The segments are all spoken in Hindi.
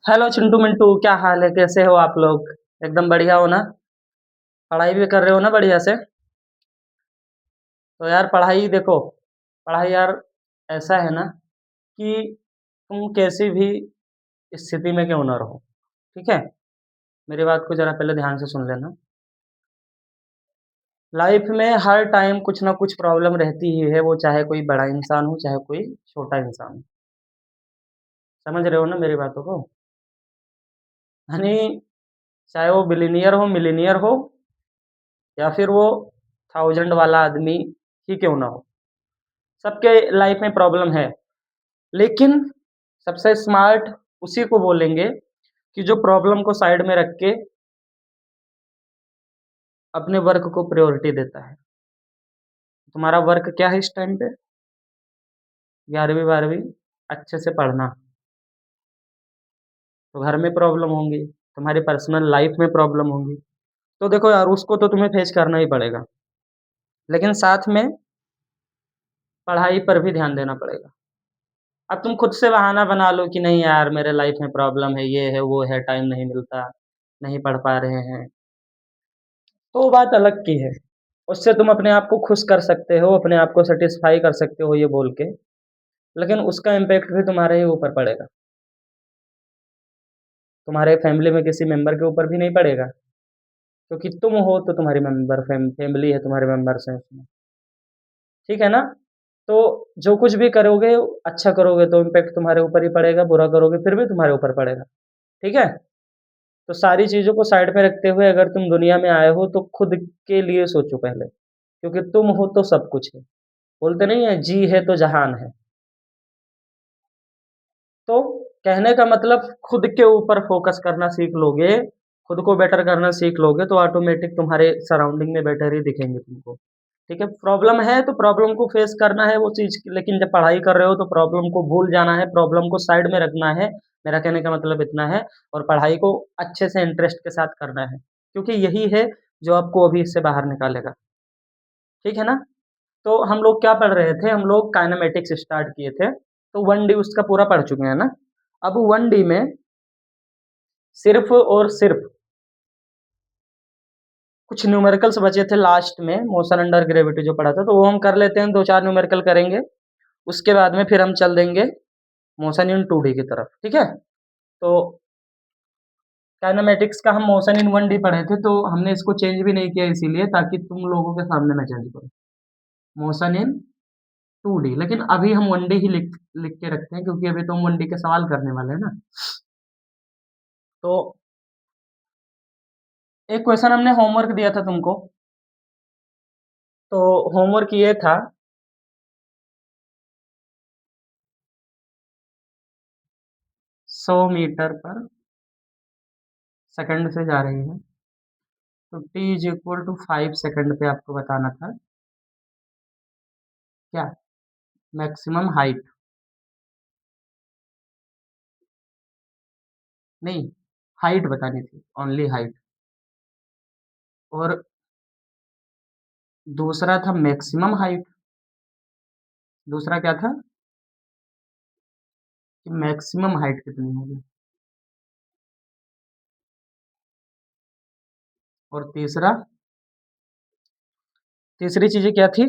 हेलो चिंटू मिंटू, क्या हाल है? कैसे हो आप लोग? एकदम बढ़िया हो ना? पढ़ाई भी कर रहे हो ना बढ़िया से? तो यार पढ़ाई देखो, पढ़ाई यार ऐसा है ना कि तुम कैसी भी स्थिति में क्यों ना रहो, ठीक है? मेरी बात को जरा पहले ध्यान से सुन लेना। लाइफ में हर टाइम कुछ ना कुछ प्रॉब्लम रहती ही है, वो चाहे कोई बड़ा इंसान हो चाहे कोई छोटा इंसान हो। समझ रहे हो ना मेरी बातों को? यानी चाहे वो बिलीनियर हो, मिलीनियर हो, या फिर वो थाउजेंड वाला आदमी ही क्यों ना हो, सबके लाइफ में प्रॉब्लम है। लेकिन सबसे स्मार्ट उसी को बोलेंगे कि जो प्रॉब्लम को साइड में रख के अपने वर्क को प्रायोरिटी देता है। तुम्हारा वर्क क्या है इस टाइम पे? 11वीं 12वीं अच्छे से पढ़ना। तो घर में प्रॉब्लम होंगी, तुम्हारी पर्सनल लाइफ में प्रॉब्लम होंगी, तो देखो यार उसको तो तुम्हें फेस करना ही पड़ेगा। लेकिन साथ में पढ़ाई पर भी ध्यान देना पड़ेगा। अब तुम खुद से बहाना बना लो कि नहीं यार मेरे लाइफ में प्रॉब्लम है, ये है वो है, टाइम नहीं मिलता, नहीं पढ़ पा रहे हैं, तो वो बात अलग की है। उससे तुम अपने आप को खुश कर सकते हो, अपने आप को सैटिस्फाई कर सकते हो ये बोल के, लेकिन उसका इम्पैक्ट भी तुम्हारे ही ऊपर पड़ेगा। तुम्हारे फैमिली में किसी मेंबर के ऊपर भी नहीं पड़ेगा, क्योंकि तुम हो तो तुम्हारी फैमिली है, तुम्हारे मेंबर्स हैं उसमें, ठीक है ना? तो जो कुछ भी करोगे, अच्छा करोगे तो इम्पैक्ट तुम्हारे ऊपर ही पड़ेगा, बुरा करोगे फिर भी तुम्हारे ऊपर पड़ेगा, ठीक है? तो सारी चीज़ों को साइड में रखते हुए अगर तुम दुनिया में आए हो तो खुद के लिए सोचो पहले, क्योंकि तुम हो तो सब कुछ है। बोलते नहीं है जी है तो जहान है। तो कहने का मतलब खुद के ऊपर फोकस करना सीख लोगे, खुद को बेटर करना सीख लोगे तो ऑटोमेटिक तुम्हारे सराउंडिंग में बेटर ही दिखेंगे तुमको। ठीक है, प्रॉब्लम है तो प्रॉब्लम को फेस करना है वो चीज़, लेकिन जब पढ़ाई कर रहे हो तो प्रॉब्लम को भूल जाना है, प्रॉब्लम को साइड में रखना है। मेरा कहने का मतलब इतना है। और पढ़ाई को अच्छे से इंटरेस्ट के साथ करना है, क्योंकि यही है जो आपको अभी इससे बाहर निकालेगा। ठीक है ना? तो हम लोग क्या पढ़ रहे थे? हम लोग काइनेमेटिक्स स्टार्ट किए थे, तो 1 डी उसका पूरा पढ़ चुके हैं ना? अब 1 डी में सिर्फ़ और सिर्फ़ कुछ न्यूमेरिकल्स बचे थे लास्ट में, मोशन अंडर ग्रेविटी जो पढ़ा था, तो वो हम कर लेते हैं, 2-4 न्यूमेरिकल करेंगे। उसके बाद में फिर हम चल देंगे मोशन इन 2 डी की तरफ, ठीक है? तो काइनेमेटिक्स का हम मोशन इन 1 डी पढ़े थे, तो हमने इसको चेंज भी नहीं किया इसीलिए ताकि तुम लोगों के सामने मैं चेंज करूँ। मोशन इन 2 डी, लेकिन अभी हम 1 डी ही लिख लिख के रखते हैं, क्योंकि अभी तो हम 1 डी के सवाल करने वाले हैं ना। तो एक क्वेश्चन हमने होमवर्क दिया था तुमको, तो होमवर्क ये था, 100 मीटर पर सेकंड से जा रही है, तो t is equal to 5 second पे आपको बताना था क्या? मैक्सिमम हाइट, नहीं, हाइट बतानी थी, ओनली हाइट। और दूसरा था मैक्सिमम हाइट। दूसरा क्या था कि मैक्सिमम हाइट कितनी होगी। और तीसरी चीजें क्या थी?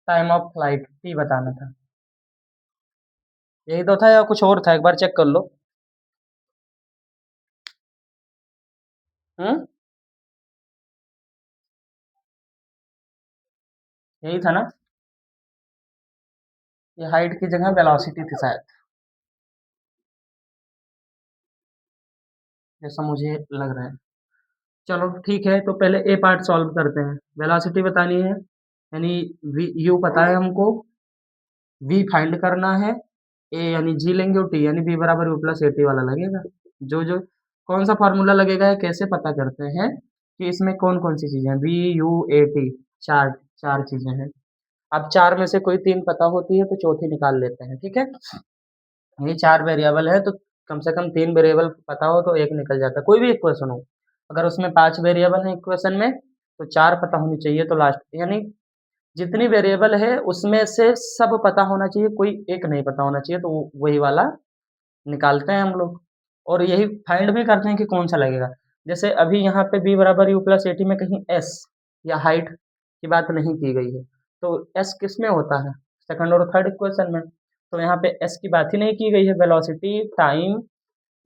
टाइम ऑफ फ्लाइट टी बताना था। यही तो था या कुछ और था? एक बार चेक कर लो। हम्म, यही था ना? ये हाइट की जगह वेलोसिटी थी शायद, ऐसा मुझे लग रहा है। चलो ठीक है, तो पहले ए पार्ट सॉल्व करते हैं। वेलोसिटी बतानी है, यानी वी यू पता है हमको, वी फाइंड करना है, ए यानी जी लेंगे और टी यानी बी बराबर यू प्लस ए टी वाला लगेगा। जो जो कौन सा फार्मूला लगेगा है, कैसे पता करते हैं कि इसमें कौन कौन सी चीजें हैं? वी यू ए टी, चार चार चीजें हैं। अब चार में से कोई तीन पता होती है तो चौथी निकाल लेते हैं, ठीक है? ये चार वेरिएबल है तो कम से कम तीन वेरिएबल पता हो तो एक निकल जाता है, कोई भी इक्वेशन हो। अगर उसमें पांच वेरिएबल है इक्वेशन में तो 4 पता होनी चाहिए तो लास्ट यानी जितनी वेरिएबल है उसमें से सब पता होना चाहिए, कोई एक नहीं पता होना चाहिए, तो वही वाला निकालते हैं हम लोग और यही फाइंड भी करते हैं कि कौन सा लगेगा। जैसे अभी यहाँ पे b बराबर u प्लस 80 में कहीं s या हाइट की बात नहीं की गई है, तो s किस में होता है? सेकंड और थर्ड इक्वेशन में। तो यहाँ पे s की बात ही नहीं की गई है, वेलोसिटी, टाइम,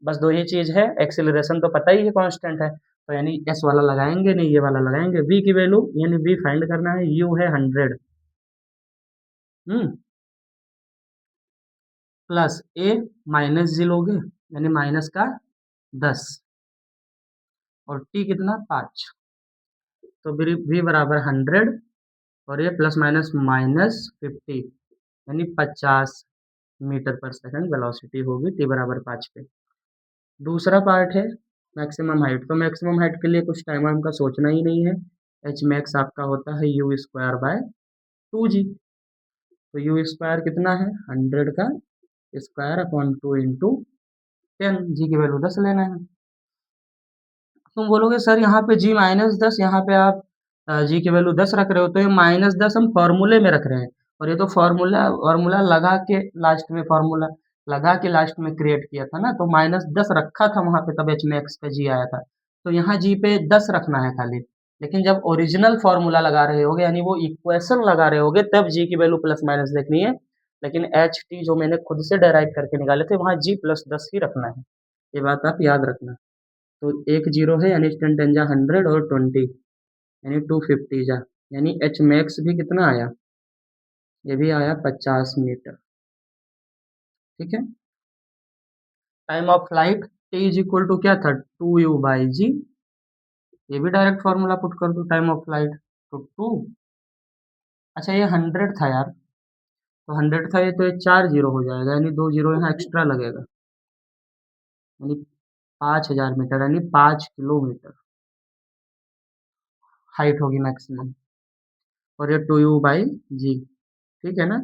बस दो ही चीज है, एक्सेलरेशन तो पता ही है कांस्टेंट है, तो यानी s वाला लगाएंगे नहीं, ये वाला लगाएंगे। v की वैल्यू यानी v फाइंड करना है, u है 100 प्लस a माइनस जी लोगे यानी माइनस का 10 और t कितना 5, तो v बराबर 100 और ये प्लस माइनस माइनस 50 यानी 50 मीटर पर सेकंड वेलोसिटी होगी t बराबर 5 पे। दूसरा पार्ट है मैक्सिमम हाइट, तो मैक्सिमम हाइट के लिए कुछ टाइम वाइम का सोचना ही नहीं है, एच मैक्स आपका होता है यू स्क्वायर बाय 2 जी। तो यू स्क्वायर कितना है 100 का स्क्वायर अपॉन 2 इंटू 10, जी की वैल्यू 10 लेना है। तुम बोलोगे सर यहाँ पे जी माइनस 10, यहाँ पे आप जी की वैल्यू 10 रख रहे हो, तो ये माइनस 10 हम फॉर्मूले में रख रहे हैं और ये तो फॉर्मूला फॉर्मूला लगा के लास्ट में क्रिएट किया था ना, तो माइनस 10 रखा था वहां पे, तब एच में एक्स पे जी आया था। तो यहाँ जी पे 10 रखना है खाली, लेकिन जब ओरिजिनल फॉर्मूला लगा रहे होगे यानी वो इक्वेशन लगा रहे होगे तब जी की वैल्यू प्लस माइनस देखनी है, लेकिन एच टी जो मैंने खुद से डेराइव करके निकाले थे वहाँ जी प्लस 10 ही रखना है, ये बात आप याद रखना। तो एक जीरो है यानी टेन टेन जा 100 और 20 यानी 250 जा, यानी एच मैक्स भी कितना आया, ये भी आया 50 मीटर। ठीक है। Time of flight T is equal to क्या था 2u/g, ये भी डायरेक्ट फार्मूला पुट कर दो टाइम ऑफ फ्लाइट, तो 2, अच्छा ये 100 था यार, तो 100 था ये, तो ये 4 जीरो हो जाएगा यानी 2 जीरो यहाँ एक्स्ट्रा लगेगा, यानी 5000 मीटर यानी 5 किलोमीटर हाइट होगी मैक्सिमम, और ये 2u/g। ठीक है ना,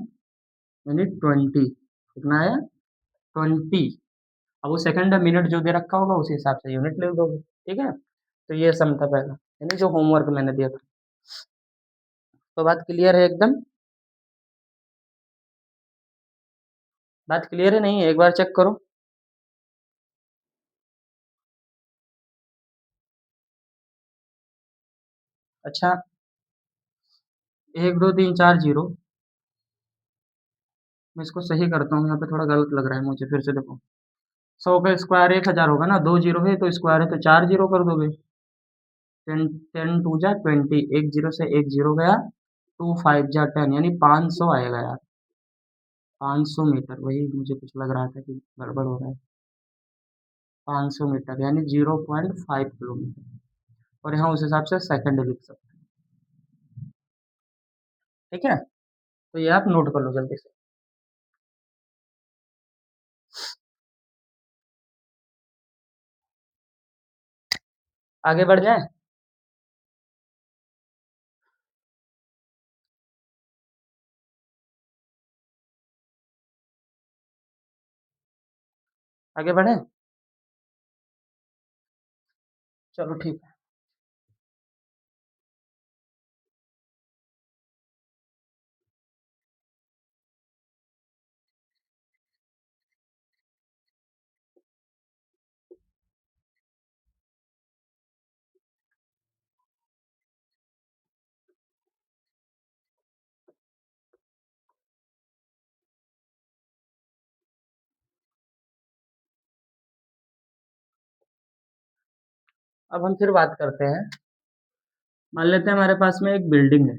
यानी 20 कितना आया 20। अब वो सेकंड मिनट जो दे रखा होगा उसी हिसाब से यूनिट ले दोगे। ठीक है, तो ये सम था पहला, यानी जो होमवर्क मैंने दिया था। तो बात क्लियर है एकदम, बात क्लियर है नहीं है, एक बार चेक करो। अच्छा, 1 2 3 4 0, मैं इसको सही करता हूँ, यहाँ पे थोड़ा गलत लग रहा है मुझे, फिर से देखो। 100 का स्क्वायर 1000 होगा ना, 2 जीरो है तो स्क्वायर है तो 4 जीरो कर दोगे। 10 10 2 जा 20, एक जीरो से एक जीरो गया, 2 5 जा 10 यानी 500 आएगा यार, 500 मीटर, वही मुझे कुछ लग रहा था कि गड़बड़ हो रहा है। 500 मीटर यानी 0.5 किलोमीटर, और यहाँ उस हिसाब से सेकंड लिख सकते हैं। ठीक है, तो ये आप नोट कर लो जल्दी से। आगे बढ़ जाए, आगे बढ़े, चलो ठीक है। अब हम फिर बात करते हैं, मान लेते हैं हमारे पास में एक बिल्डिंग है,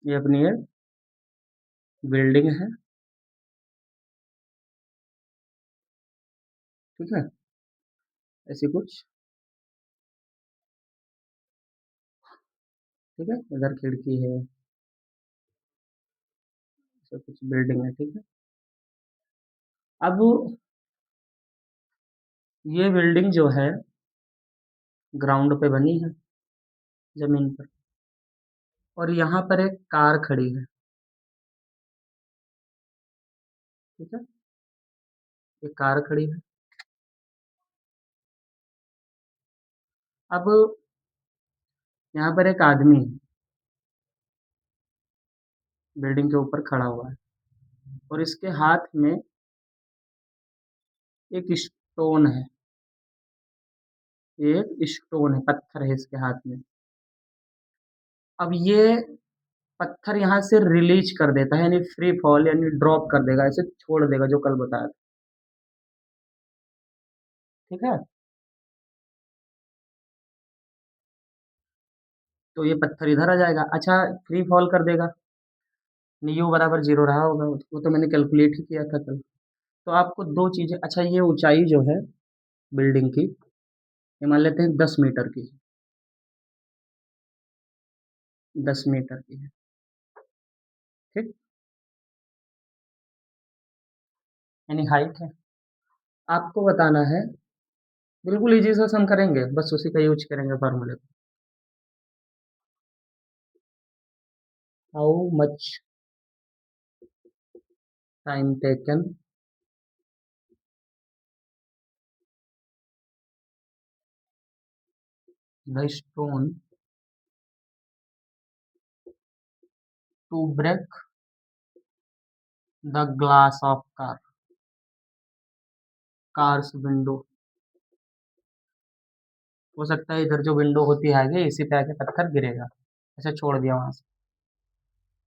ये अपनी एक बिल्डिंग है। ठीक है, ऐसी कुछ, ठीक है, इधर खिड़की है, ऐसा कुछ बिल्डिंग है। ठीक है, अब ये बिल्डिंग जो है ग्राउंड पे बनी है, जमीन पर, और यहाँ पर एक कार खड़ी है। ठीक है, एक कार खड़ी है, अब यहाँ पर एक आदमी है, बिल्डिंग के ऊपर खड़ा हुआ है और इसके हाथ में एक स्टोन है, एक स्टोन है, पत्थर है इसके हाथ में। अब ये पत्थर यहाँ से रिलीज कर देता है, यानी फ्री फॉल यानी ड्रॉप कर देगा, ऐसे छोड़ देगा, जो कल बताया था। ठीक है, तो ये पत्थर इधर आ जाएगा। अच्छा, फ्री फॉल कर देगा, यू बराबर जीरो रहा होगा, वो तो मैंने कैलकुलेट ही किया था कल। तो आपको दो चीजें, अच्छा ये ऊंचाई जो है बिल्डिंग की, ये मान लेते हैं 10 मीटर की, 10 मीटर की है। ठीक, यानी हाइट है। आपको बताना है, बिल्कुल इजी से सम करेंगे, बस उसी का यूज करेंगे फॉर्मूले को। How much time taken the stone to break the glass of car, car's window. हो सकता है इधर जो विंडो होती है आगे, इसी पे आके पत्थर गिरेगा, ऐसे छोड़ दिया वहां से।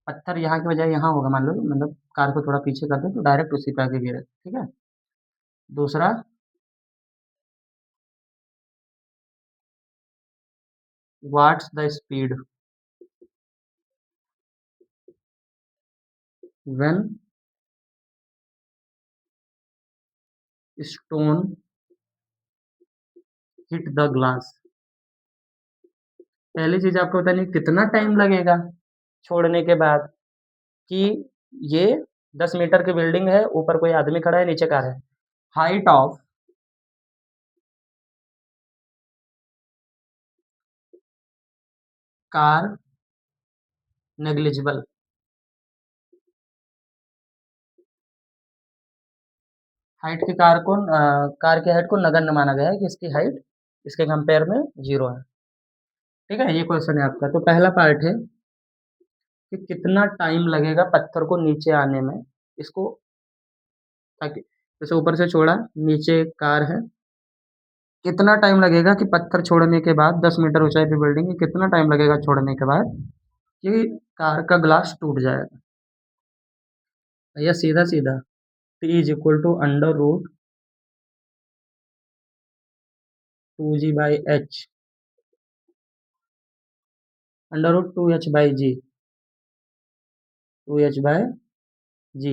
पत्थर यहाँ के बजाय यहाँ होगा, मान लो, मतलब कार को थोड़ा पीछे कर दो तो डायरेक्ट उसी पे आके गिरे। ठीक है, दूसरा, what's the speed when stone hit the glass. पहली चीज आपको बतानी, कितना टाइम लगेगा छोड़ने के बाद, कि ये 10 मीटर की बिल्डिंग है, ऊपर कोई आदमी खड़ा है, नीचे कार है। Height of car negligible. Height की कार की हाइट को नगण्य माना गया है, कि इसकी हाइट इसके कंपेयर में जीरो है। ठीक है, ये क्वेश्चन है आपका। तो पहला पार्ट है कि कितना टाइम लगेगा पत्थर को नीचे आने में, इसको, ताकि जैसे ऊपर से छोड़ा, नीचे कार है, कितना टाइम लगेगा कि पत्थर छोड़ने के बाद, 10 मीटर ऊंचाई पे बिल्डिंग है, कितना टाइम लगेगा छोड़ने के बाद कि कार का ग्लास टूट जाएगा। या सीधा सीधा T is equal to under root 2G/H, under root 2H/G, 2H/G,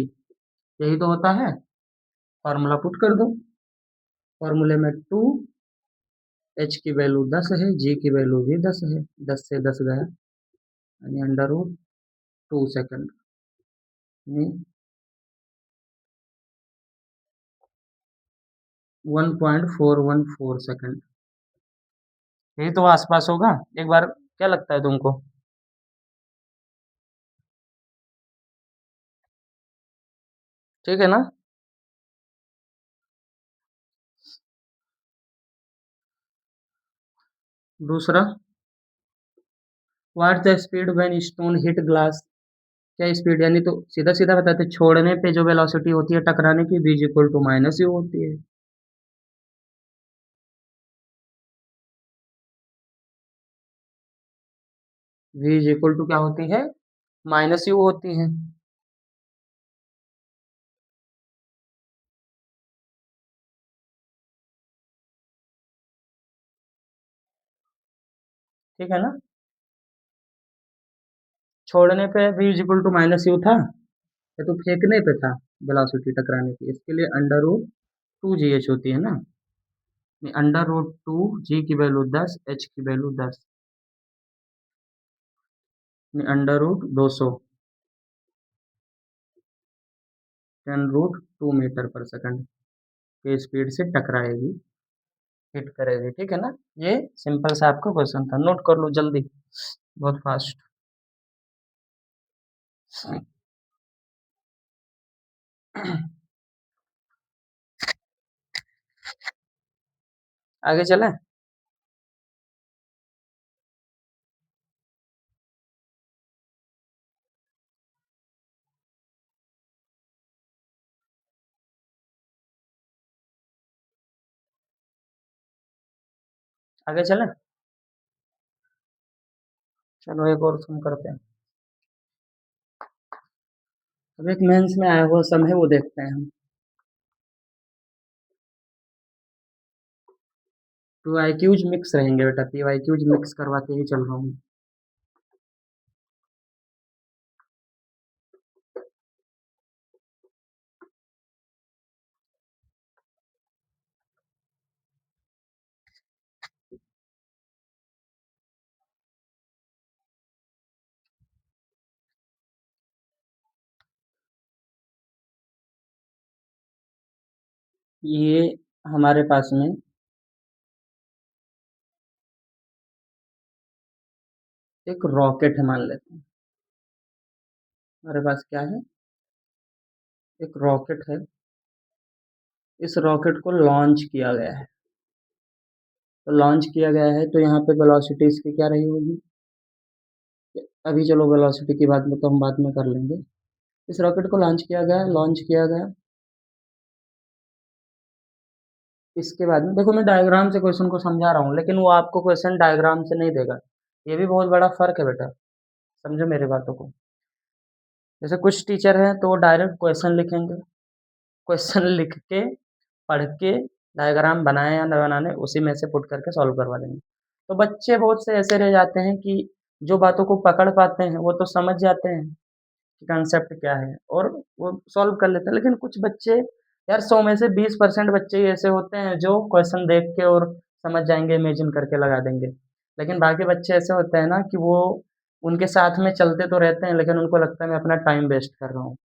यही तो होता है। फॉर्मूला पुट कर दो, फॉर्मूले में 2H की वैल्यू 10 है, G की वैल्यू भी 10 है, 10 से 10 गया, यानी अंडर रूट 2 सेकंड में 1.414 सेकंड, यही तो आसपास होगा। एक बार, क्या लगता है तुमको? ठीक है ना? दूसरा, what the speed when stone hit glass. क्या स्पीड, यानी तो सीधा सीधा बताते, छोड़ने पे जो वेलोसिटी होती है टकराने की, v equal to minus U होती है। v इक्वल टू क्या होती है, माइनस यू होती है। ठीक है ना? छोड़ने पे v equal to minus U था, ये तो फेंकने पे था वेलोसिटी टकराने की, इसके लिए अंडर रूट 2GH होती है ना, अंडर रूट 2, G की वैल्यू 10, H की वैल्यू 10, अंडर रूट 200, 10√2 मीटर पर सेकंड के स्पीड से टकराएगी, हिट करेगी। ठीक है ना? ये सिंपल सा आपका क्वेश्चन था, नोट कर लो जल्दी, बहुत फास्ट। आगे चलें? आगे चलें? चलो एक और सम करते हैं। अब एक मेंस में आया हुआ सम है वो देखते हैं हम। 2 आईक्यूज मिक्स रहेंगे बेटा, 3 आईक्यूज मिक्स करवाते ही चल रहा हूँ। ये हमारे पास में एक रॉकेट है मान लेते हैं। हमारे पास क्या है? एक रॉकेट है। इस रॉकेट को लॉन्च किया गया है। तो लॉन्च किया गया है तो यहाँ पे वेलोसिटी इसकी क्या रही होगी? अभी चलो वेलोसिटी की बात में तो हम बाद में कर लेंगे। इस रॉकेट को लॉन्च किया गया। इसके बाद में देखो मैं डायग्राम से क्वेश्चन को समझा रहा हूँ, लेकिन वो आपको क्वेश्चन डायग्राम से नहीं देगा। ये भी बहुत बड़ा फर्क है बेटा, समझो मेरी बातों को। जैसे कुछ टीचर हैं तो वो डायरेक्ट क्वेश्चन लिखेंगे, क्वेश्चन लिख के पढ़ के डायग्राम बनाए या न बनाने उसी में से पुट करके सॉल्व करवा देंगे। तो बच्चे बहुत से ऐसे रह जाते हैं कि जो बातों को पकड़ पाते हैं वो तो समझ जाते हैं कि कंसेप्ट क्या है और वो सॉल्व कर लेते हैं। लेकिन कुछ बच्चे यार 100 में से 20% बच्चे ही ऐसे होते हैं जो क्वेश्चन देख के और समझ जाएंगे, इमेजिन करके लगा देंगे। लेकिन बाकी बच्चे ऐसे होते हैं ना कि वो उनके साथ में चलते तो रहते हैं लेकिन उनको लगता है मैं अपना टाइम वेस्ट कर रहा हूँ।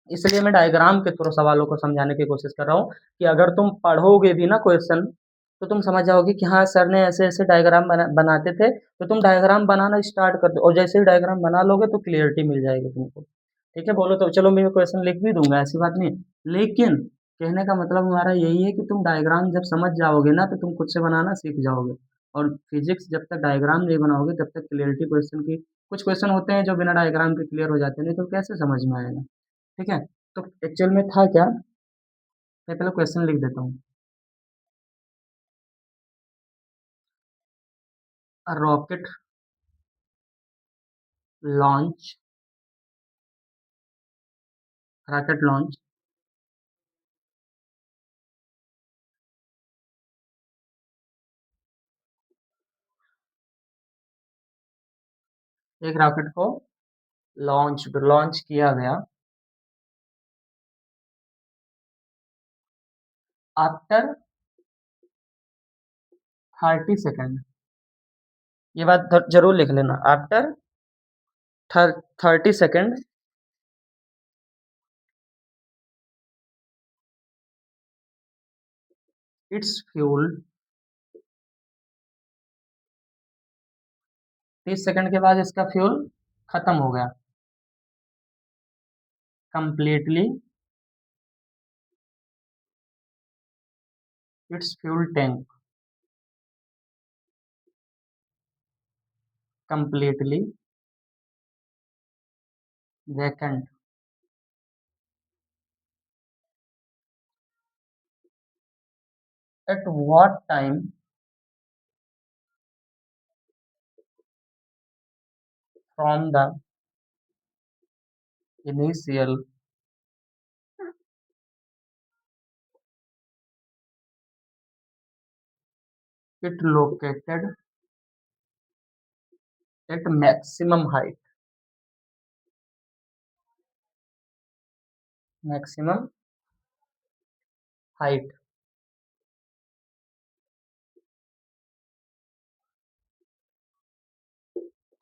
इसलिए मैं डायग्राम के थ्रू सवालों को समझाने की कोशिश कर रहा हूँ कि अगर तुम पढ़ोगे भी ना क्वेश्चन तो तुम समझ जाओगे कि हाँ सर ने ऐसे-ऐसे डायग्राम बनाते थे, तो तुम डायग्राम बनाना स्टार्ट कर दो और जैसे ही डायग्राम बना लोगे तो क्लैरिटी मिल जाएगी तुमको। ठीक है, बोलो तो चलो मैं क्वेश्चन लिख भी दूँगा, ऐसी बात नहीं है। लेकिन कहने का मतलब हमारा यही है कि तुम डायग्राम जब समझ जाओगे ना तो तुम खुद से बनाना सीख जाओगे। और फिज़िक्स जब तक डायग्राम नहीं बनाओगे तब तक क्लैरिटी क्वेश्चन की कुछ क्वेश्चन होते हैं जो बिना डायग्राम के क्लियर हो जाते हैं, नहीं तो कैसे समझ में आएगा? ठीक है? तो एक्चुअल में था क्या? मैं पहले क्वेश्चन लिख देता हूँ। अ लॉन्च रॉकेट लॉन्च एक रॉकेट को लॉन्च किया गया आफ्टर 30 सेकंड। ये बात जरूर लिख लेना, after 30 second it's fuel. 30 second के बाद इसका फ्यूल खत्म हो गया completely. It's fuel tank completely vacant. At what time from the initial it located at maximum height. Maximum height.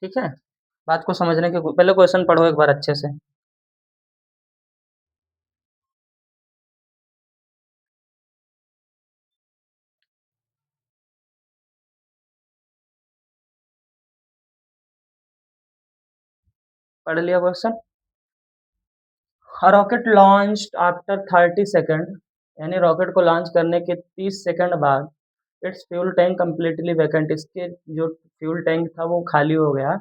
ठीक है, बात को समझने के पहले क्वेश्चन पढ़ो एक बार अच्छे से। पढ़ लिया question? Rocket launch after 30 second, यानी रॉकेट को लॉन्च करने के 30 सेकंड बाद it's fuel tank completely vacant, इसके जो फ्यूल टैंक था वो खाली हो गया।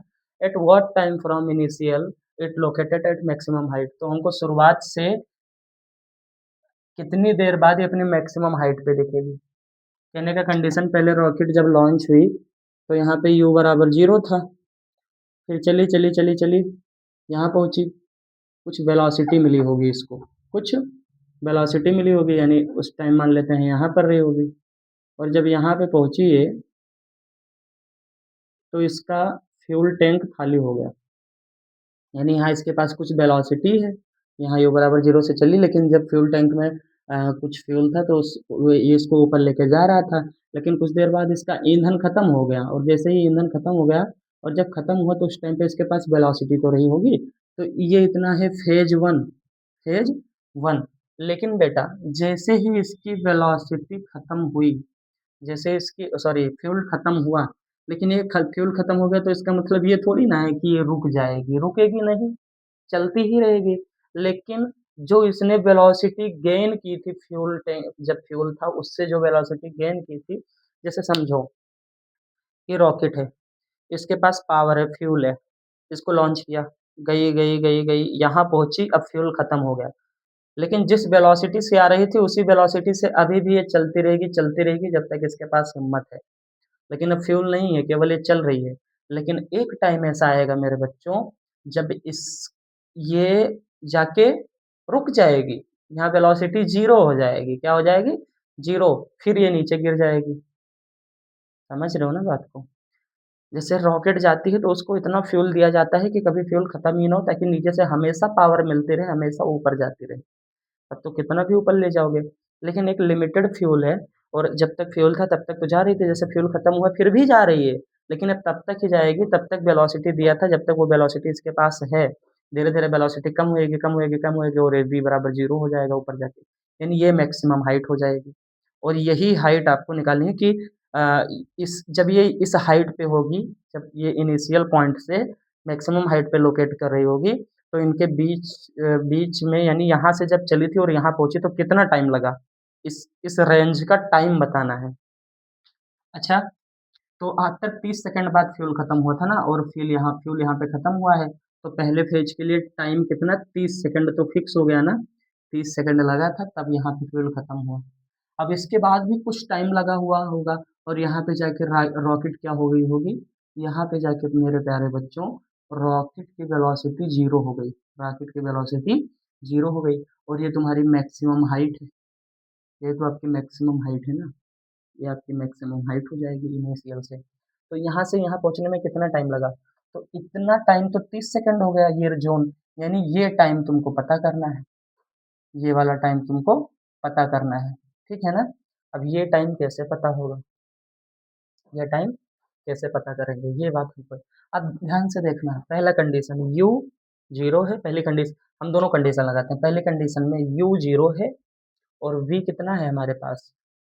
Eight what time from initial it located at maximum height, तो हमको शुरुआत से कितनी देर बाद ये अपनी मैक्सिमम हाइट पे दिखेगी। कहने का कंडीशन, पहले रॉकेट जब लॉन्च हुई तो यहाँ पे u बराबर 0 था। फिर चली चली चली चली, यहाँ पहुँची, कुछ वेलोसिटी मिली होगी इसको, कुछ वेलोसिटी मिली होगी, यानी उस टाइम मान लेते हैं यहाँ पर रही होगी। और जब यहाँ पे पहुँची ये, तो इसका फ्यूल टैंक खाली हो गया, यानी यहाँ इसके पास कुछ वेलोसिटी है, यहाँ u बराबर 0 से चली, लेकिन जब फ्यूल टैंक में कुछ फ्यूल था तो ये इसको ऊपर लेके जा रहा था। लेकिन कुछ देर बाद इसका ईंधन खत्म हो गया, और जैसे ही ईंधन खत्म हो गया, और जब खत्म हुआ तो उस टाइम पे इसके पास वेलोसिटी तो रही होगी। तो ये इतना है फेज वन, फेज वन। लेकिन बेटा, जैसे ही इसकी वेलोसिटी खत्म हुई, जैसे इसकी सॉरी फ्यूल खत्म हुआ, लेकिन ये फ्यूल खत्म हो गया तो इसका मतलब ये थोड़ी ना है कि ये रुक जाएगी, रुकेगी नहीं, चलती ही रहेगी। लेकिन जो इसने वेलोसिटी गेन की थी फ्यूल टैंक जब फ्यूल था, उससे जो वेलोसिटी गेन की थी, जैसे समझो ये रॉकेट है, इसके पास पावर है, फ्यूल है, इसको लॉन्च किया, गई गई गई गई, यहाँ पहुंची, अब फ्यूल खत्म हो गया। लेकिन जिस वेलोसिटी से आ रही थी उसी वेलोसिटी से अभी भी ये चलती रहेगी जब तक इसके पास हिम्मत है। लेकिन अब फ्यूल नहीं है, केवल ये चल रही है। लेकिन एक टाइम ऐसा आएगा मेरे बच्चों, जब इस ये जाके रुक जाएगी, यहाँ वेलोसिटी 0 हो जाएगी, क्या हो जाएगी? 0, फिर ये नीचे गिर जाएगी। समझ रहे हो ना बात को? जैसे रॉकेट जाती है तो उसको इतना फ्यूल दिया जाता है कि कभी फ्यूल खत्म ही ना हो, ताकि नीचे से हमेशा पावर मिलती रहे, हमेशा ऊपर जाती रहे। अब तो कितना भी ऊपर ले जाओगे, लेकिन एक लिमिटेड फ्यूल है, और जब तक फ्यूल था तब तक तो जा रही थी, जैसे फ्यूल खत्म हुआ फिर भी जा रही है, लेकिन अब तब तक ही जाएगी, तब तक वेलोसिटी दिया था जब तक वो वेलोसिटी इसके पास है। धीरे-धीरे वेलोसिटी कम होएगी, कम होएगी, कम होएगी, और v बराबर 0 हो जाएगा ऊपर जाके, यानी ये मैक्सिमम हाइट हो जाएगी। और यही हाइट आपको निकालनी है कि इस जब ये इस हाइट पे होगी, जब ये इनिशियल पॉइंट से मैक्सिमम हाइट पे लोकेट कर रही होगी, तो इनके बीच में, यानी यहाँ से जब चली थी और यहाँ पहुँची तो कितना टाइम लगा? इस रेंज का टाइम बताना है। अच्छा, तो आफ्टर 30 सेकंड बाद फ्यूल खत्म हुआ था ना, और फ्यूल यहाँ पे खत्म हुआ है, तो पहले फेज के लिए टाइम कितना? 30 सेकंड तो फिक्स हो गया ना, 30 सेकंड लगा था, तब यहाँ पे फ्यूल खत्म हुआ। अब इसके बाद भी कुछ टाइम लगा हुआ होगा, और यहाँ पे जाके रॉकेट क्या हो गई होगी? यहाँ पे जाके मेरे प्यारे बच्चों, रॉकेट की वेलोसिटी 0 हो गई, रॉकेट की वेलोसिटी 0 हो गई, और ये तुम्हारी मैक्सिमम हाइट है, ये तो आपकी मैक्सिमम हाइट है ना, ये आपकी मैक्सिमम हाइट हो जाएगी इनिशियल से। तो यहाँ से यहाँ पहुँचने में कितना टाइम लगा? तो इतना टाइम तो 30 सेकंड हो गया, ये ज़ोन, यानी ये टाइम तुमको पता करना है, ये वाला टाइम तुमको पता करना है, ठीक है ना? अब ये टाइम कैसे पता होगा? ये टाइम कैसे पता करेंगे? ये बात हमको, अब ध्यान से देखना, पहला कंडीशन u 0 है, पहली कंडीशन, हम दोनों कंडीशन लगाते हैं। पहली कंडीशन में u 0 है और v कितना है हमारे पास?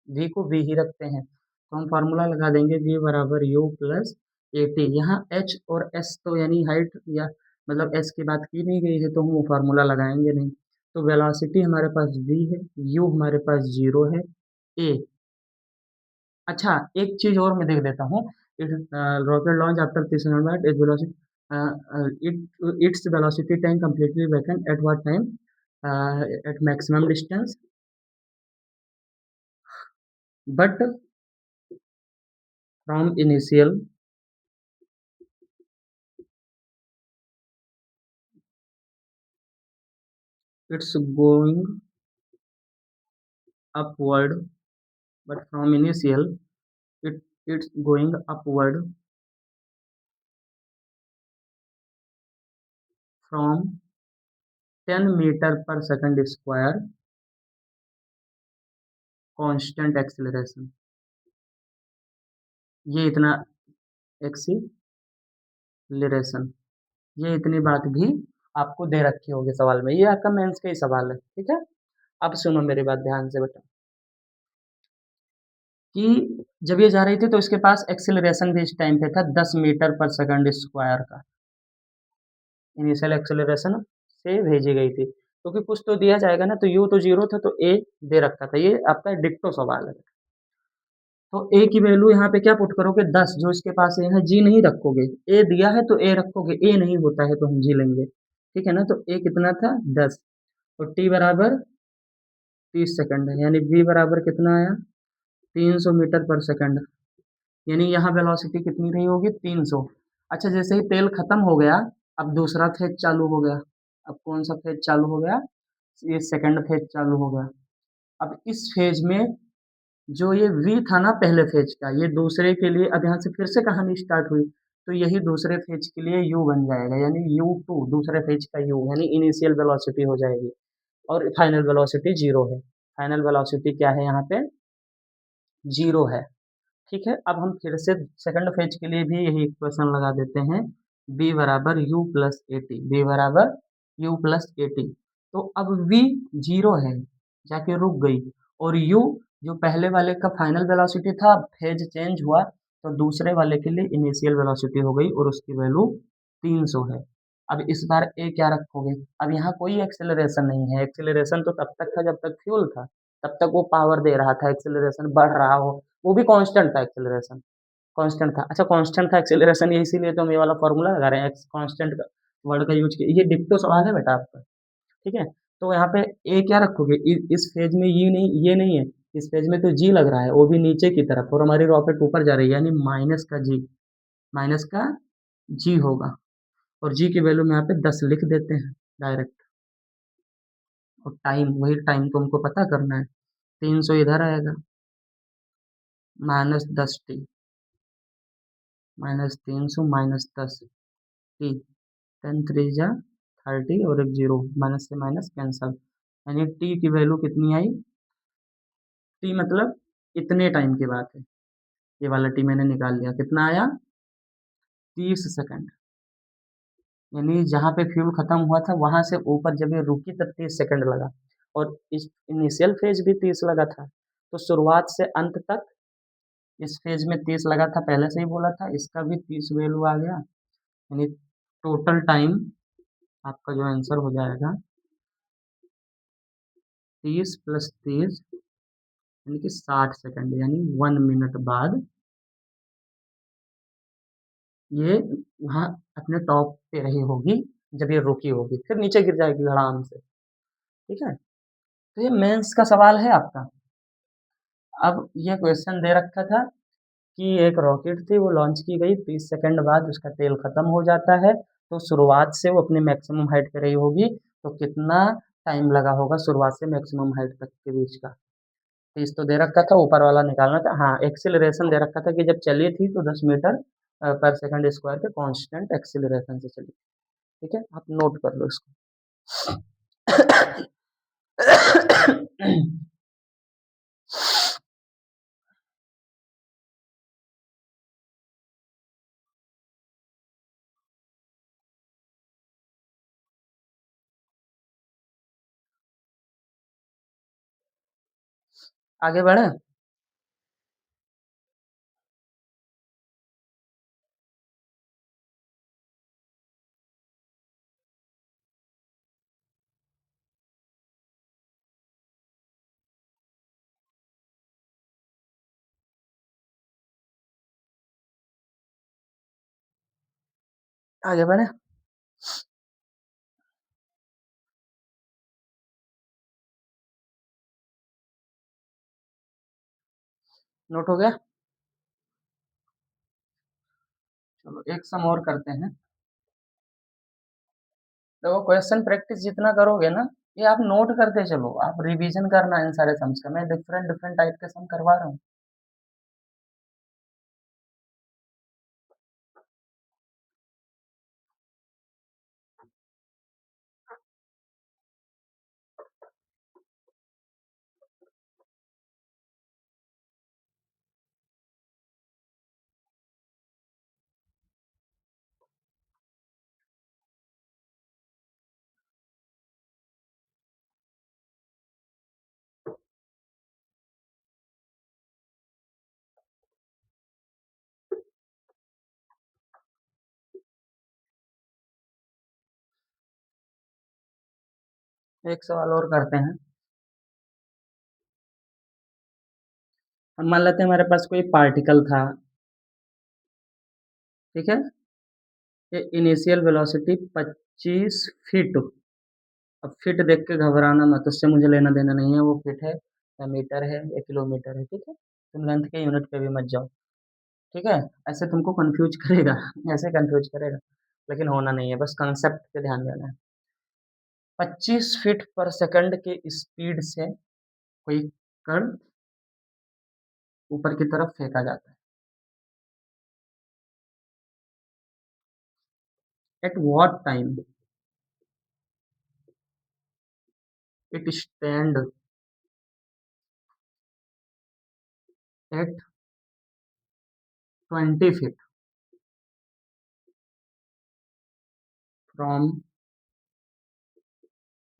v को v ही रखते हैं, तो हम फार्मूला लगा देंगे v बराबर u प्लस ए टी। यहाँ h और s तो यानी हाइट या मतलब s की बात की नहीं गई है, तो हम वो फार्मूला लगाएंगे नहीं। तो वेलोसिटी हमारे पास v है, u हमारे पास 0 है, a। अच्छा, एक चीज़ और मैं देख देता हूँ, it rocket launch after 30 minute it velocity it's velocity time completely vacant at what time? At maximum distance, but from initial it's going upward, but from initial it's going upward from 10 meter per second square constant acceleration। ये इतना एक्सीलरेशन, ये इतनी बात भी आपको दे रखी होगी सवाल में, ये आपका मेंस का ही सवाल है, ठीक है? अब सुनो मेरी बात ध्यान से बेटा, कि जब ये जा रही थी तो इसके पास एक्सीलरेशन भी इस टाइम पे था 10 मीटर पर सेकंड स्क्वायर का, इनिशियल एक्सेलरेशन से भेजी गई थी, क्योंकि कुछ तो दिया जाएगा ना, तो यू तो 0 था तो ए दे रखा था, ये आपका डिक्टो सवाल है। तो ए की वैल्यू यहाँ पे क्या पुट करोगे? 10, जो इसके पास ए है, जी नहीं रखोगे, ए दिया है तो ए रखोगे, ए नहीं होता है तो हम जी लेंगे, ठीक है ना? तो ए कितना था? 10, और टी बराबर 30 सेकंड है, यानी वी बराबर कितना आया? 300 मीटर पर सेकंड, यानी यहाँ वेलोसिटी कितनी रही होगी 300। अच्छा, जैसे ही तेल खत्म हो गया, अब दूसरा फेज चालू हो गया। अब कौन सा फेज चालू हो गया? ये सेकंड फेज चालू हो गया। अब इस फेज में जो ये वी था ना पहले फेज का, ये दूसरे के लिए अब यहाँ से फिर से कहानी स्टार्ट हुई, तो यही दूसरे फेज के लिए यू बन जाएगा, यानी u2 दूसरे फेज का यू, यानी इनिशियल वेलोसिटी हो जाएगी। और फाइनल वेलोसिटी जीरो है। फाइनल वेलोसिटी क्या है यहाँ पे? जीरो है। ठीक है, अब हम फिर से सेकंड फेज के लिए भी यही इक्वेशन लगा देते हैं, b बराबर u plus A T, B बराबर u प्लस ए टी। तो अब v जीरो है, जाके रुक गई, और u जो पहले वाले का फाइनल वेलोसिटी था, अब फेज चेंज हुआ तो दूसरे वाले के लिए इनिशियल वेलोसिटी हो गई और उसकी वैल्यू 300 है। अब इस बार a क्या रखोगे? अब यहाँ कोई एक्सेलरेशन नहीं है, एक्सेलरेशन तो तब तक था जब तक फ्यूल था, तब तक वो पावर दे रहा था, एक्सेलरेशन बढ़ रहा हो, वो भी कांस्टेंट था एक्सेलरेशन, कांस्टेंट था। अच्छा, कांस्टेंट था एक्सेलरेशन, ये इसीलिए तो हम ये वाला फॉर्मूला लगा रहे हैं, एक्स कांस्टेंट का वर्ड का यूज किया। ये डिक्टो सवाल है बेटा आपका, ठीक है। तो यहाँ पे ए क्या रखोगे? इस फेज में ये नहीं, ये नहीं है, इस फेज में तो जी लग रहा है, वो भी नीचे की तरफ, और हमारी रॉकेट ऊपर जा रही है, यानी माइनस का जी, माइनस का जी होगा। और जी की वैल्यू में यहाँ पे 10 लिख देते हैं डायरेक्ट। और टाइम, वही टाइम को हमको पता करना है, 300 इधर आएगा, -10 t, -300 -10 टी, 10 3 जा 30 और एक जीरो, माइनस से माइनस कैंसल, यानी टी की वैल्यू कितनी आई? टी मतलब इतने टाइम की बात है, ये वाला टी मैंने निकाल लिया, कितना आया? 30 सेकंड। यानी जहाँ पे फ्यूल खत्म हुआ था वहां से ऊपर जब ये रुकी तब 30 सेकंड लगा, और इस इनिशियल फेज भी 30 लगा था, तो शुरुआत से अंत तक इस फेज में 30 लगा था, पहले से ही बोला था, इसका भी 30 वैल्यू आ गया, यानी टोटल टाइम आपका जो आंसर हो जाएगा 30 प्लस 30, यानी कि 60 सेकंड, यानी 1 मिनट बाद ये वहाँ अपने टॉप पे रही होगी, जब ये रुकी होगी, फिर नीचे गिर जाएगी आराम से। ठीक है, तो ये मेंस का सवाल है आपका। अब ये क्वेश्चन दे रखा था कि एक रॉकेट थी, वो लॉन्च की गई, 30 सेकंड बाद उसका तेल खत्म हो जाता है, तो शुरुआत से वो अपने मैक्सिमम हाइट पे रही होगी, तो कितना टाइम लगा होगा शुरुआत से मैक्सिमम हाइट तक के बीच का? 30 तो दे रखा था, ऊपर वाला निकालना था। हाँ, एक्सिलरेशन दे रखा था कि जब चली थी तो 10 मीटर पर सेकंड स्क्वायर के कांस्टेंट एक्सिलरेशन से चली। ठीक है, आप नोट कर लो इसको। आगे बढ़े? आगे बढ़े? नोट हो गया? चलो एक सम और करते हैं। देखो, क्वेश्चन प्रैक्टिस जितना करोगे ना, ये आप नोट करते चलो, आप रिवीजन करना इन सारे सम्स का, मैं डिफरेंट डिफरेंट टाइप के सम करवा रहा हूँ। एक सवाल और करते हैं। हम मान लेते हैं हमारे पास कोई पार्टिकल था, ठीक है, ये इनिशियल वेलोसिटी 25 फीट। अब फीट देख के घबराना मत, उससे मुझे लेना देना नहीं है, वो फीट है या मीटर है या किलोमीटर है, ठीक है। तुम लेंथ के यूनिट पे भी मत जाओ, ठीक है? ऐसे तुमको कन्फ्यूज़ करेगा, ऐसे कन्फ्यूज़ करेगा, लेकिन होना नहीं है, बस कांसेप्ट पे ध्यान देना है। 25 फीट पर सेकंड के स्पीड से कोई कण ऊपर की तरफ फेंका जाता है। Eight what time it stand at 20 feet from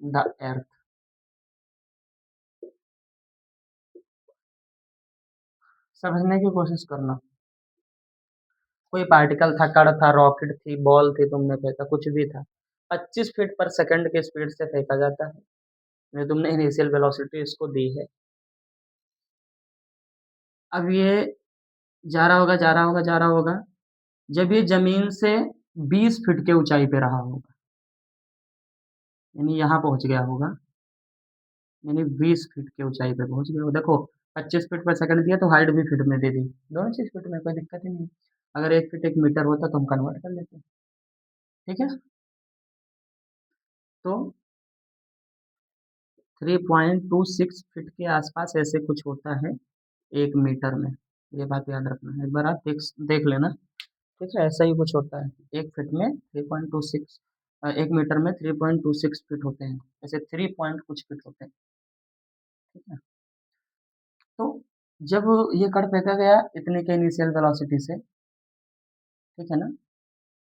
the earth. समझने की कोशिश करना। कोई पार्टिकल था, कण था, रॉकेट थी, बॉल थी, तुमने फेंका, कुछ भी था। 25 फीट पर सेकंड के स्पीड से फेंका जाता है। ये तुमने इनिशियल वेलोसिटी इसको दी है। अब ये जा रहा होगा, जा रहा होगा, जा रहा होगा। जब ये जमीन से 20 फीट के ऊंचाई पे रहा होगा, यानी यहाँ पहुंच गया होगा, यानी 20 फीट की ऊंचाई पे पहुंच गया हो। देखो 25 फीट पर सेकंड दिया तो हाइट भी फीट में दे दी, दोनों चीज फीट में, कोई दिक्कत ही नहीं। अगर 1 फीट 1 मीटर होता तो हम कन्वर्ट कर लेते, ठीक है? तो 3.26 फीट के आसपास ऐसे कुछ होता है 1 मीटर में। ये बात याद रखना है, एक बार आप देख लेना, ठीक है? ऐसा ही कुछ होता है, 1 फीट में 3.26, 1 मीटर में 3.26 फीट होते हैं, ऐसे 3 पॉइंट कुछ फीट होते हैं, ठीक है? तो जब ये कण फेंका गया इतने के इनिशियल वेलोसिटी से, ठीक है ना?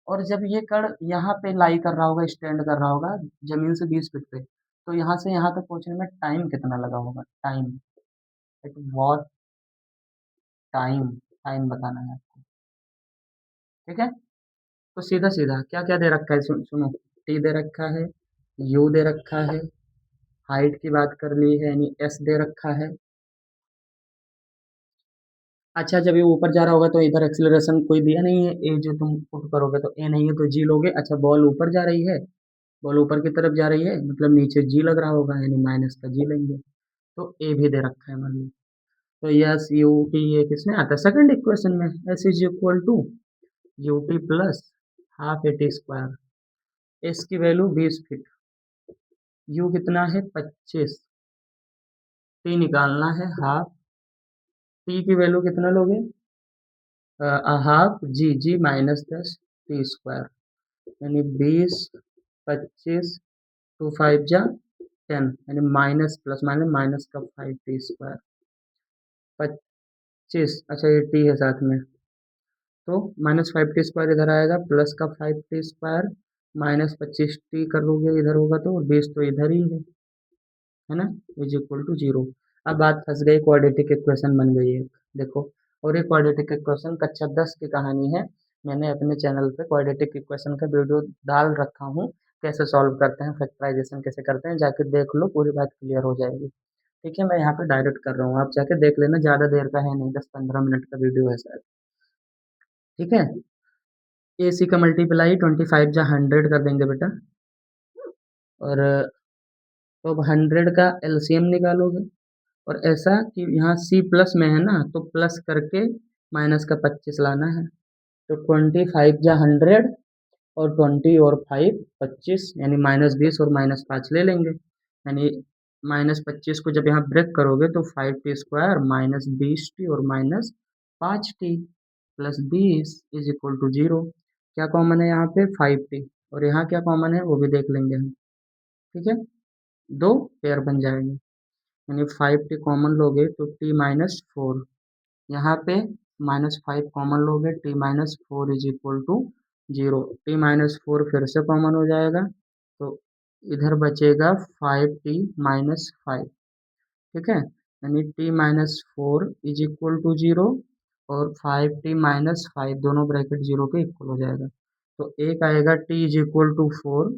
और जब ये कण यहाँ पे लाई कर रहा होगा, स्टैंड कर रहा होगा जमीन से 20 फीट पे, तो यहाँ से यहाँ तक पहुँचने में टाइम कितना लगा होगा? Time, eight what time, time बताना है आपको, ठीक है? तो सीधा सीधा क्या क्या दे रखा है, सुनो। टी दे रखा है, यू दे रखा है, हाइट की बात कर ली है यानी एस दे रखा है। अच्छा, जब ये ऊपर जा रहा होगा तो इधर एक्सीलरेशन कोई दिया नहीं है, ए जो तुम पुट करोगे तो ए नहीं है तो जी लोगे। अच्छा, बॉल ऊपर जा रही है, बॉल ऊपर की तरफ जा रही है, मतलब नीचे जी लग रहा होगा, यानी माइनस का जी लेंगे, तो ए भी दे रखा है मान लो। तो यस यू टी ये किसमें आता है? सेकंड इक्वेशन में। S is equal to U T plus half A T square. S की वैल्यू 20 फीट, यू कितना है 25, टी निकालना है हाफ, टी की वैल्यू कितना लोगे? हाफ जी, जी माइनस 10 टी स्क्वायर, यानी 20, 25, 2 5 जा 10, यानी माइनस प्लस माइनस माइनस का 5 टी स्क्वायर, 25। अच्छा ये टी है साथ में, तो -5 टी स्क्वायर इधर आएगा, प्लस का 5 टी स्क्वायर, -25 टी कर लोगे इधर होगा तो, और 20 तो इधर ही है ना, इज इक्वल टू 0। अब बात फंस गई, क्वाड्रेटिक इक्वेशन बन गई है, देखो। और ये क्वाड्रेटिक इक्वेशन कक्षा 10 की कहानी है। मैंने अपने चैनल पे क्वाड्रेटिक इक्वेशन का वीडियो डाल रखा हूँ, कैसे सॉल्व करते हैं, फैक्टराइजेशन कैसे करते हैं, जाके देख लो, पूरी बात क्लियर हो जाएगी, ठीक है? मैं यहाँ पे डायरेक्ट कर रहा हूँ, आप जाके देख लेना, ज़्यादा देर का है नहीं, 10-15 मिनट का वीडियो है शायद, ठीक है? ए सी का मल्टीप्लाई 25 जा 100 कर देंगे बेटा, और तो अब 100 का एलसीएम निकालोगे, और ऐसा कि यहाँ सी प्लस में है ना, तो प्लस करके माइनस का 25 लाना है, तो 25 जा 100, और 20 और 5 25, यानी -20 और -5 ले लेंगे, यानी -25 को जब यहाँ ब्रेक करोगे तो 5 टी स्क्वायर -20 टी और -5 T plus 20 is equal to 0। क्या कॉमन है यहाँ पे? 5 टी, और यहाँ क्या कॉमन है वो भी देख लेंगे हम, ठीक है? दो पेयर बन जाएंगे, यानी 5 टी कॉमन लोगे तो t-4, यहाँ पे -5 कॉमन लोगे, t-4 is equal to 0। t-4 फिर से कॉमन हो जाएगा, तो इधर बचेगा 5t-5, ठीक है? यानी t-4 इज इक्वल टू 0, और 5t-5 दोनों ब्रैकेट 0 के इक्वल हो जाएगा, तो एक आएगा t इज इक्वल टू 4,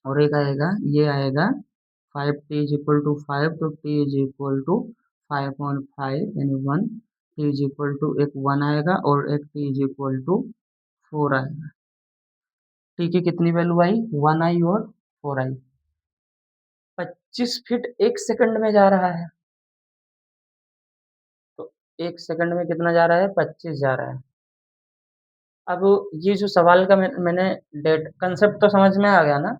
और एक आएगा, ये आएगा 5t इज इक्वल टू 5, तो t इज इक्वल टू 5.5 यानी 1, t इज इक्वल टू एक 1 आएगा, और एक t इज इक्वल टू 4 आएगा। t की कितनी वैल्यू आई? 1 आई और 4 आई। 25 फीट 1 सेकंड में जा रहा है, 1 सेकंड में कितना जा रहा है? 25 जा रहा है। अब ये जो सवाल का मैंने डेट कांसेप्ट तो समझ में आ गया ना?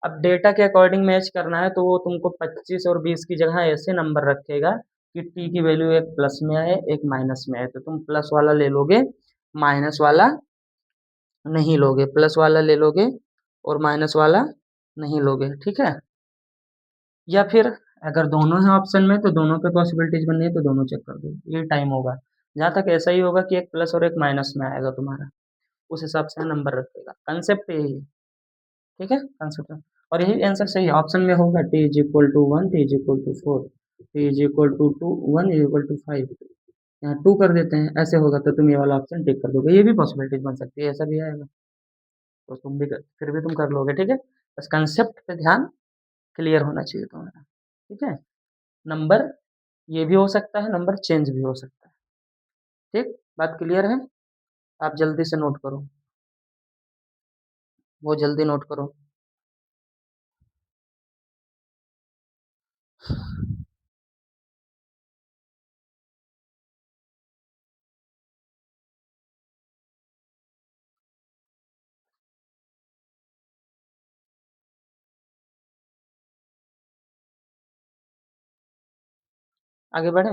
अब डेटा के अकॉर्डिंग मैच करना है तो वो तुमको 25 और 20 की जगह ऐसे नंबर रखेगा कि टी की वैल्यू एक प्लस में आए, एक माइनस में आए। तो तुम प्लस वाला ले लोगे, माइनस वाला नहीं लोगे, प्लस वाला ले लोगे और माइनस वाला नहीं लोगे, ठीक है? या फिर अगर दोनों हैं ऑप्शन में तो दोनों पे पॉसिबिलिटीज बननी है तो दोनों चेक कर दो, ये टाइम होगा। जहाँ तक ऐसा ही होगा कि एक प्लस और एक माइनस में आएगा तुम्हारा, उस हिसाब से नंबर रखेगा। कंसेप्ट यही है, ठीक है? कंसेप्ट और यही आंसर सही है। ऑप्शन में होगा T is equal to 1, T is equal to 4, T is equal to 2, 1 is equal to 5। यहाँ 2 कर देते हैं, ऐसे होगा तो तुम ये वाला ऑप्शन टिक कर दोगे। ये भी पॉसिबिलिटीज बन सकती है, ऐसा भी आएगा तो तुम भी फिर भी तुम कर लोगे, ठीक है? बस कंसेप्ट पे ध्यान क्लियर होना चाहिए तुम्हारा, ठीक है? नंबर ये भी हो सकता है, नंबर चेंज भी हो सकता है, ठीक? बात क्लियर है? आप जल्दी से नोट करो, वो जल्दी नोट करो। आगे बढ़े?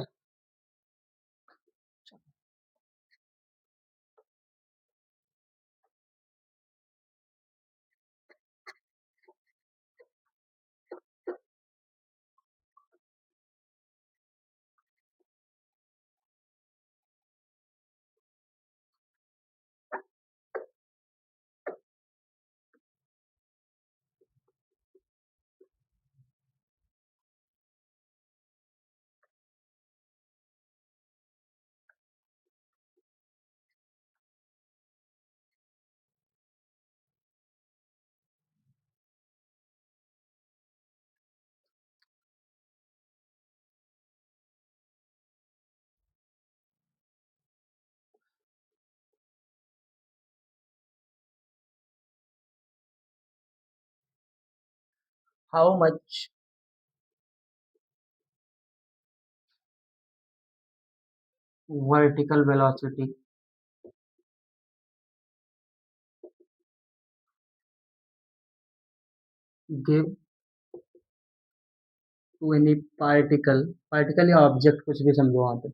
How much vertical velocity give to any particle, particle या ऑब्जेक्ट कुछ भी समझो वहां पे।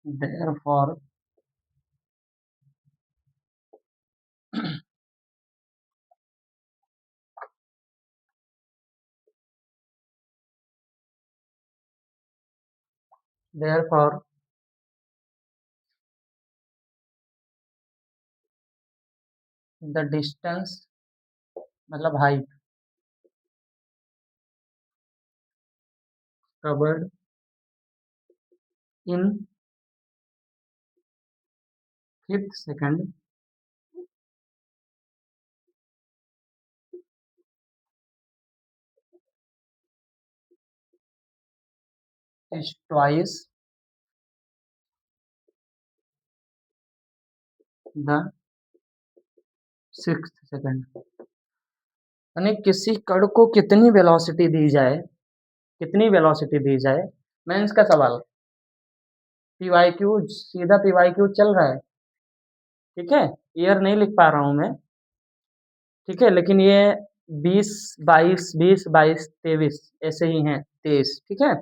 देयरफॉर देयरफॉर द डिस्टेंस मतलब height covered in fifth second is twice the sixth second. यानी किसी कण को कितनी वेलोसिटी दी जाए, कितनी वेलोसिटी दी जाए, मेंस का सवाल। पी वाई क्यू, सीधा पी वाई क्यू चल रहा है, ठीक है? ईयर नहीं लिख पा रहा हूं मैं, ठीक है? लेकिन ये 20 22 20 22 23 ऐसे ही हैं, 23, ठीक है?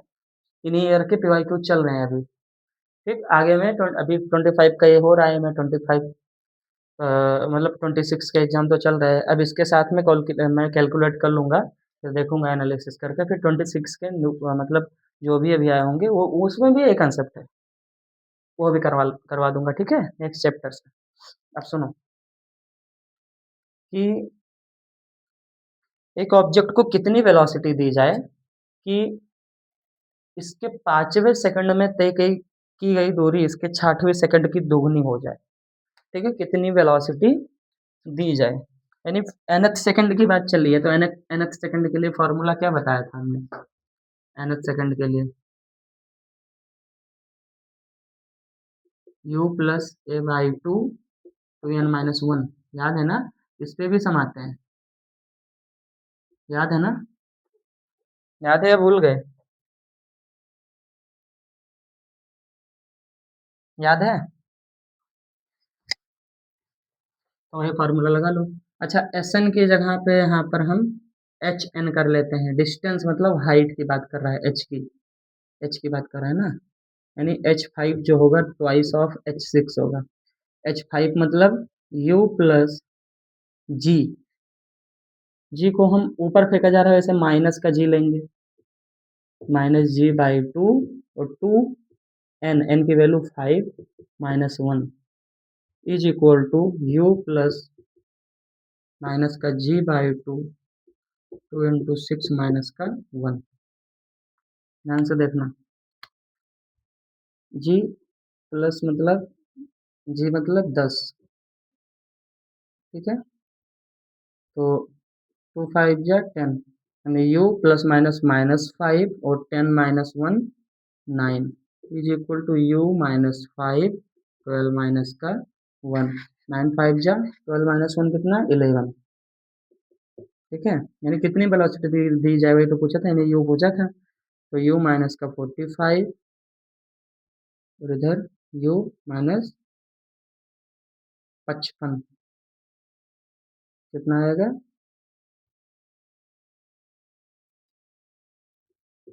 इन्हीं ईयर के पी वाई क्यू चल रहे हैं अभी, ठीक? आगे में अभी 25 का ये हो रहा है, मैं 25 मतलब 26 का एग्जाम तो चल रहा है। अब इसके साथ में मैं कैलकुलेट कर लूंगा, फिर देखूंगा एनालिसिस करके, फिर 26 के मतलब जो भी अभी आए होंगे वो उसमें भी एक कंसेप्ट है, वो भी करवा दूंगा, ठीक है? नेक्स्ट चैप्टर से। अब सुनो कि एक ऑब्जेक्ट को कितनी वेलोसिटी दी जाए कि इसके 5वें सेकंड में तय की गई दूरी इसके 60वें सेकंड की दोगुनी हो जाए, ठीक है? कितनी वेलोसिटी दी जाए, यानी nth सेकंड की बात चल रही है तो nth सेकंड के लिए फॉर्मूला क्या बताया था हमने? nth सेकंड के लिए u plus A by two n minus one, याद है ना? इस पे भी समाते हैं, याद है ना? याद है या भूल गए? याद है? तो वही फार्मूला लगा लो। अच्छा, एस एन की जगह पे यहाँ पर हम एच एन कर लेते हैं। डिस्टेंस मतलब हाइट की बात कर रहा है, एच की बात कर रहा है ना। यानी एच फाइव जो होगा ट्वाइस ऑफ एच सिक्स होगा। एच फाइव मतलब यू प्लस जी। जी को हम ऊपर फेंका जा रहा है, वैसे माइनस का जी लेंगे। माइनस जी बाई टू, और टू एन की value five minus one is equal to U plus minus का G by two, two into six minus का वन। ध्यान से देखना। जी प्लस मतलब, जी मतलब दस। ठीक है, तो टू फाइव जा टेन, यानी U plus minus minus five और ten minus one nine is equal to U minus five twelve minus का वन। नाइन फाइव जा ट्वेल्व माइनस वन कितना, इलेवन। ठीक है, यानी कितनी वेलोसिटी दी जाए वही तो पूछा था, यानी यू पूछा था। तो यू माइनस का फोर्टी फाइव, और इधर यू माइनस पचपन, कितना आएगा,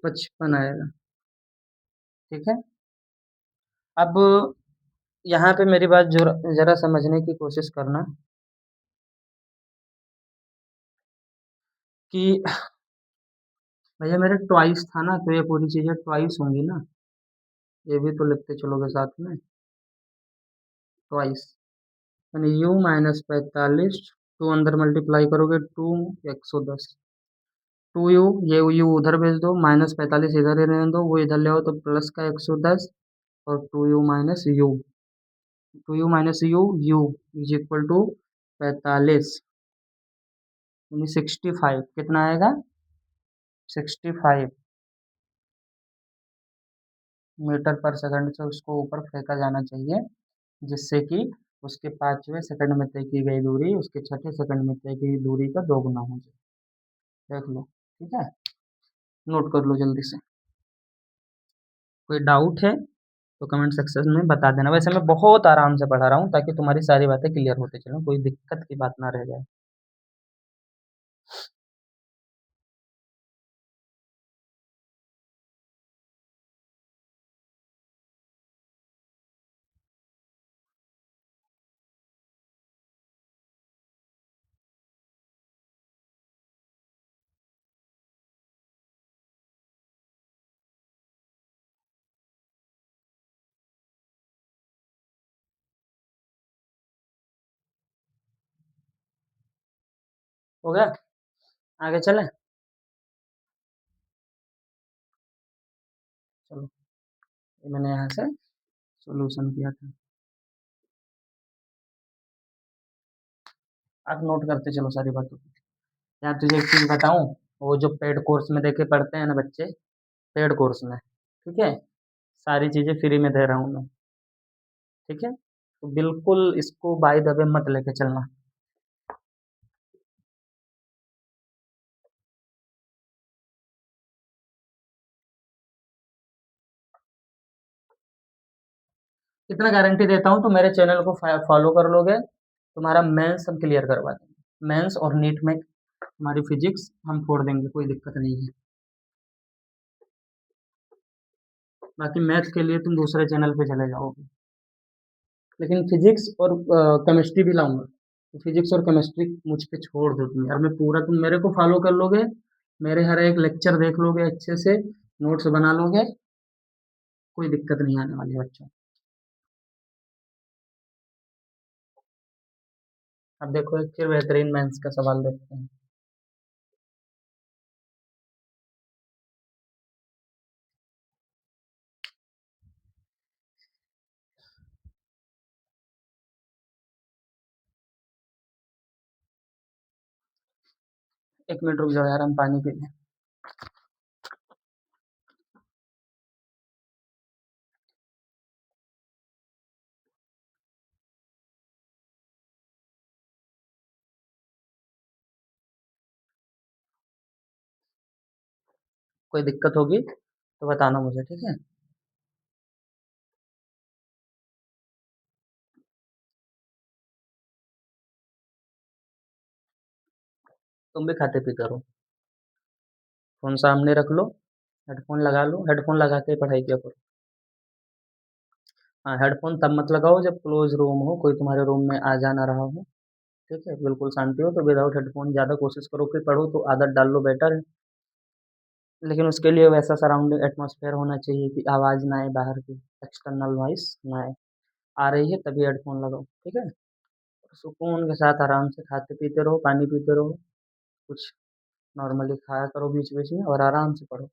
पचपन आएगा। ठीक है, अब यहाँ पे मेरी बात जरा समझने की कोशिश करना कि भैया मेरे ट्वाइस था ना, तो ये पूरी चीजें ट्वाइस होंगी ना। ये भी तो लिखते चलोगे साथ में, ट्वाइस। यानी यू माइनस पैंतालीस, टू अंदर मल्टीप्लाई करोगे टू, एक सौ दस। टू यू, ये यू उधर भेज दो, माइनस पैंतालीस इधर ही रहने दो, वो इधर ले आओ तो प्लस का एक सौ दस, और two U minus U, two U minus U, U is equal to पैंतालीस, यानी सिक्सटी फाइव। कितना आएगा, सिक्सटी फाइव मीटर पर सेकंड से उसको ऊपर फेंका जाना चाहिए, जिससे कि उसके पांचवें सेकंड में तय की गई दूरी उसके छठे सेकंड में तय की दूरी का दोगुना हो जाए। देख लो, ठीक है, नोट कर लो जल्दी से। कोई डाउट है तो कमेंट सेक्शन में बता देना। वैसे मैं बहुत आराम से पढ़ा रहा हूँ ताकि तुम्हारी सारी बातें क्लियर होते चलें, कोई दिक्कत की बात ना रह जाए। हो गया, आगे चलें। चलो, ये मैंने यहाँ से सॉल्यूशन किया था। आप नोट करते चलो सारी बातों को। यार तुझे एक चीज़ बताऊँ, वो जो पेड कोर्स में देखे पढ़ते हैं ना बच्चे, पेड कोर्स में, ठीक है, सारी चीज़ें फ्री में दे रहा हूँ मैं। ठीक है, तो बिल्कुल इसको बाय द वे मत लेके चलना। इतना गारंटी देता हूँ, तो मेरे चैनल को फॉलो कर लोगे, तुम्हारा मेंस हम क्लियर करवा देंगे। मेंस और नीट में हमारी फिजिक्स हम फोड़ देंगे, कोई दिक्कत नहीं है। बाकी मैथ के लिए तुम दूसरे चैनल पे चले जाओगे, लेकिन फिजिक्स और केमिस्ट्री भी लाऊंगा। तो फिजिक्स और केमिस्ट्री मुझ पे छोड़ दो तुम यार, मैं पूरा, तुम मेरे को फॉलो कर लोगे, मेरे हर एक लेक्चर देख लोगे अच्छे से, नोट्स बना लोगे, कोई दिक्कत नहीं आने वाली बच्चों। अब देखो एक फिर बेहतरीन मैथ्स का सवाल देखते हैं। एक मिनट रुक जाओ यार, हम पानी पी लें। कोई दिक्कत होगी तो बताना मुझे, ठीक है? तुम भी खाते-पीते रहो। फ़ोन सामने रख लो, हेडफ़ोन लगा लो, हेडफ़ोन लगा के पढ़ाई किया करो। हाँ, हेडफ़ोन तब मत लगाओ जब क्लोज़ रूम हो, कोई तुम्हारे रूम में आ जा ना रहा हो, ठीक है? बिल्कुल शांति हो तो विदाउट हेडफ़ोन ज़्यादा कोशिश करो कि पढ़ो तो आदत डाल लो बेटर है। लेकिन उसके लिए वैसा सराउंडिंग एटमॉस्फेयर होना चाहिए कि आवाज़ ना आए बाहर की, एक्सटर्नल नॉइज़ ना आए। आ रही है तभी हेडफ़ोन लगाओ, ठीक है? सुकून के साथ आराम से खाते-पीते रहो, पानी पीते रहो, कुछ नॉर्मली खाया करो बीच-बीच में और आराम से पढ़ो।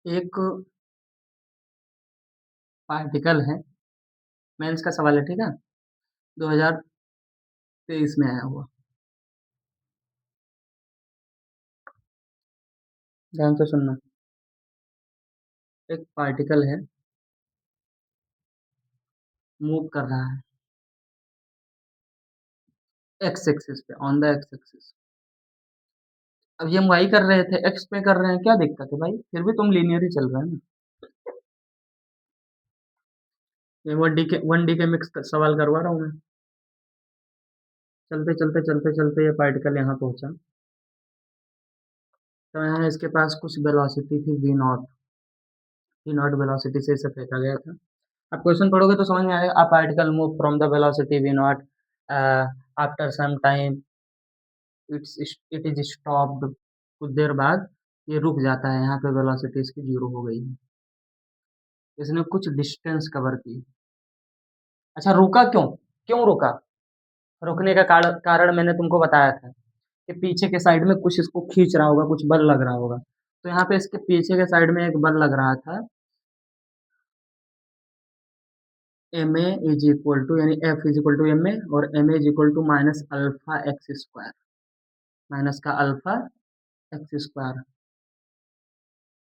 एक पार्टिकल है, मेंस का सवाल है, ठीक है? 2023 में आया हुआ। ध्यान से सुनना। एक पार्टिकल है, मूव कर रहा है एक्स एक्सिस पे, ऑन द एक्स एक्सिस। अब ये हम वाई कर रहे थे, एक्स पे कर रहे हैं, क्या दिक्कत है भाई? फिर भी तुम लीनियर ही चल रहे हैं ना। ये 1D के मिक्स सवाल करवा रहा हूँ मैं। चलते चलते चलते चलते ये पार्टिकल यहाँ पहुंचा, तो यहाँ इसके पास कुछ वेलोसिटी थी वी नॉट वेलोसिटी से इसे फेंका गया था। आप क्वेश्चन पढ़ोगे तो समझ में आएगा। A particle move from the velocity we naught after some time it is stopped. कुछ देर बाद ये रुक जाता है, यहाँ पे वेलोसिटी इसकी जीरो हो गई है। इसने कुछ डिस्टेंस कवर की। अच्छा, रुका क्यों? क्यों रुका? रुकने का कारण मैंने तुमको बताया था कि पीछे के साइड में कुछ इसको खींच रहा होगा, कुछ बल लग रहा होगा। तो यहाँ पे इसके पीछे के साइड में एक बल लग रहा था, M A is equal to, यानी F is equal to M A, और M A is equal to minus alpha X square, minus का अल्फा एक्स स्क्वायर।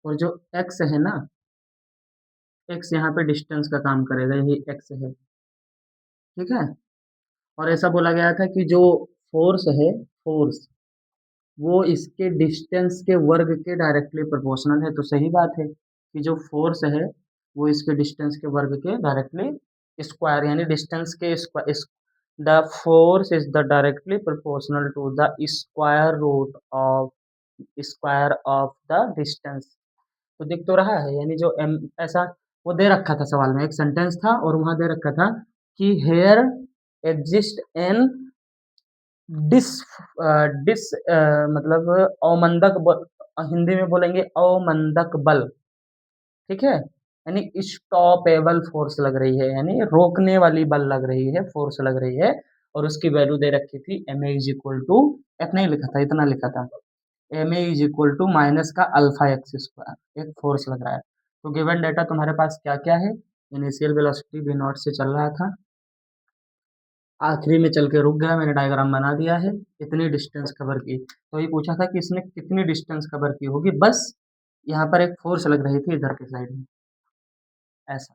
और जो एक्स है ना, एक्स यहाँ पे डिस्टेंस का काम करेगा, यही एक्स है, ठीक है? और ऐसा बोला गया था कि जो फोर्स है, फोर्स वो इसके डिस्टेंस के वर्ग के डायरेक्टली प्रोपोर्शनल है। तो सही बात है कि जो फोर्स है वो इसके डिस्टेंस के वर्ग के डायरेक्टली स्क्वायर, यानी डिस्टेंस के square, the force is the directly proportional to the square of the distance. तो दिख तो रहा है, यानी जो एम ऐसा वो दे रखा था सवाल में, एक सेंटेंस था और वहां दे रखा था कि हेयर एग्जिस्ट एन डिस डिस मतलब अवमंदक बल, हिंदी में बोलेंगे अवमंदक बल, ठीक है? यानी स्टॉपेबल फोर्स लग रही है, यानी रोकने वाली बल लग रही है, फोर्स लग रही है। और उसकी वैल्यू दे रखी थी, M A is equal to, F नहीं लिखा था, इतना लिखा था, M A is equal to minus का अल्फा एक्स स्क्वायर, एक फोर्स लग रहा है। तो गिवन डेटा तुम्हारे पास क्या क्या है? इनिशियल वेलोसिटी वी नॉट से चल रहा था, आखिरी में चल के रुक गया, मैंने डायग्राम बना दिया है, इतनी डिस्टेंस कवर की। तो ये पूछा था कि इसने कितनी डिस्टेंस कवर की होगी, बस यहाँ पर एक फोर्स लग रही थी इधर के साइड में, ऐसा।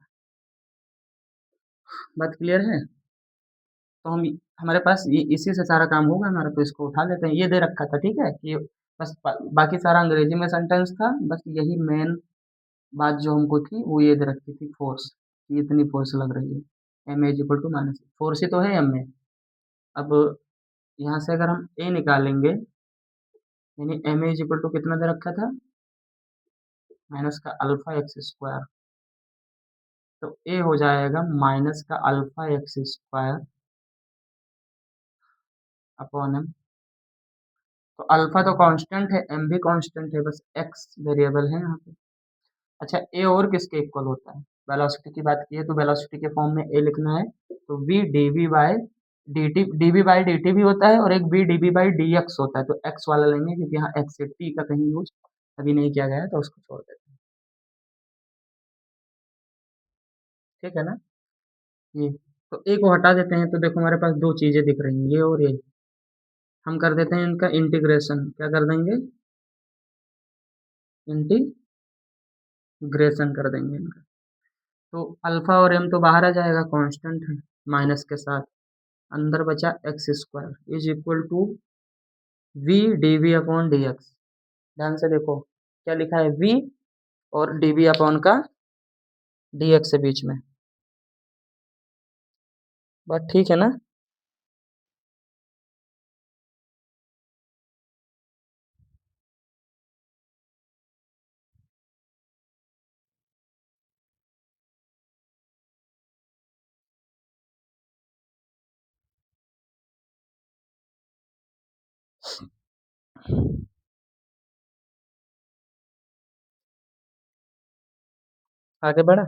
बात क्लियर है? तो हम हमारे पास ये इसी से सारा काम होगा हमारा, तो इसको उठा लेते हैं। ये दे रखा था, ठीक है, कि बस बाकी सारा अंग्रेजी में सेंटेंस था, बस यही मेन बात जो हमको थी वो ये दे रखी थी, फोर्स, कि इतनी फोर्स लग रही है, M as equal to minus force ही तो है एम में। अब यहाँ से अगर हम ए निकालेंगे, यानी एम एज इक्वल टू कितना दे रखा था, माइनस का अल्फा एक्स स्क्वायर। तो ए हो जाएगा माइनस का alpha X square upon M. तो अल्फा तो कांस्टेंट है, एम भी कांस्टेंट है, बस एक्स वेरिएबल है यहाँ पे। अच्छा, ए और किसके इक्वल होता है? वेलोसिटी की बात की है तो वेलोसिटी के फॉर्म में ए लिखना है, तो we D we bye dv/dt भी होता है और एक b dv/dx होता है, तो x वाला लेंगे क्योंकि यहाँ x से t का कहीं यूज अभी नहीं किया गया है, तो उसको छोड़ देते हैं। ठीक है ना? ये तो एक को हटा देते हैं, तो देखो हमारे पास दो चीजें दिख रही हैं, ये और ये। हम कर देते हैं इनका इंटीग्रेशन, क्या कर देंगे? इंटीग्रेशन कर देंगे इनका। तो अल्फा और एम तो बाहर आ जाएगा, कांस्टेंट है माइनस के साथ। अंदर बचा X square is equal to V D we upon D X. ध्यान से देखो क्या लिखा है, वी और डी वी अपॉन का डी एक्स के बीच में। बात ठीक है ना? आगे बढ़ा।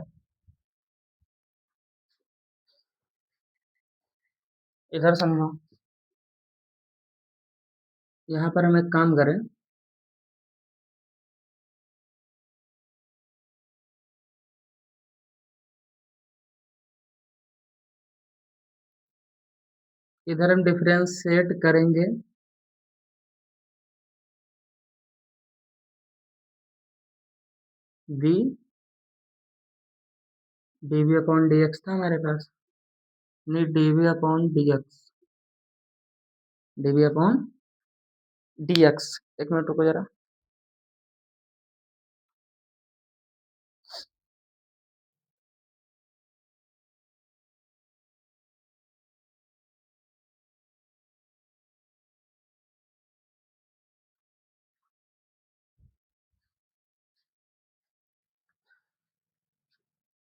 इधर समझो, यहाँ पर हम एक काम करें, इधर हम डिफरेंशिएट करेंगे v D we upon D x था हमारे पास, नहीं d we upon D x, d we upon D x. एक मिनट रुको जरा,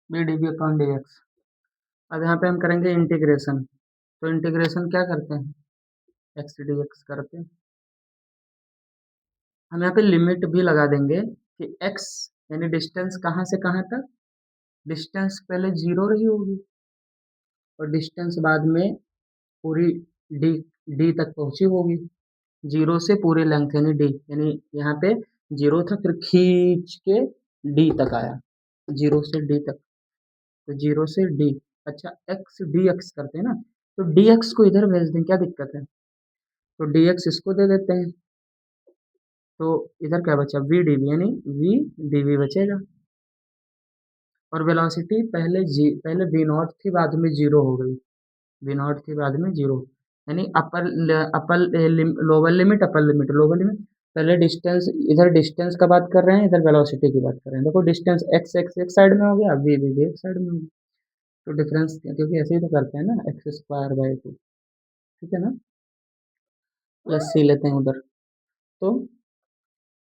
v D we upon D x. अब यहाँ पे हम करेंगे इंटीग्रेशन, तो इंटीग्रेशन क्या करते हैं, एक्स डी एक्स करते हैं। हम यहाँ पे लिमिट भी लगा देंगे कि एक्स यानी डिस्टेंस कहाँ से कहाँ तक, डिस्टेंस पहले जीरो रही होगी और डिस्टेंस बाद में पूरी डी डी तक पहुंची होगी। जीरो से पूरी लेंथ यानी डी, यानी यहाँ पे जीरो था फिर खींच के डी तक आया, जीरो से डी तक, तो जीरो से डी। अच्छा एक्स डी एक्स करते हैं ना, तो डी एक्स को इधर भेज दें, क्या दिक्कत है? तो डी एक्स इसको दे देते हैं, तो इधर क्या बचा, वी डी वी, यानी वी डी वी बचेगा। और वेलोसिटी पहले वी नॉट थी बाद में जीरो हो गई, वी नॉट थी बाद में जीरो, यानी upper lower limit upper limit lower limit. पहले डिस्टेंस, इधर डिस्टेंस का बात कर रहे हैं, इधर वेलोसिटी की बात कर रहे हैं। देखो डिस्टेंस एक्स एक्स एक साइड में हो गया, वी वी भी एक साइड में हो गया, तो डिफरेंस क्योंकि ऐसे ही तो करते हैं ना, एक्स स्क्वायर बाई टू। ठीक है ना? प्लस सी लेते हैं उधर, तो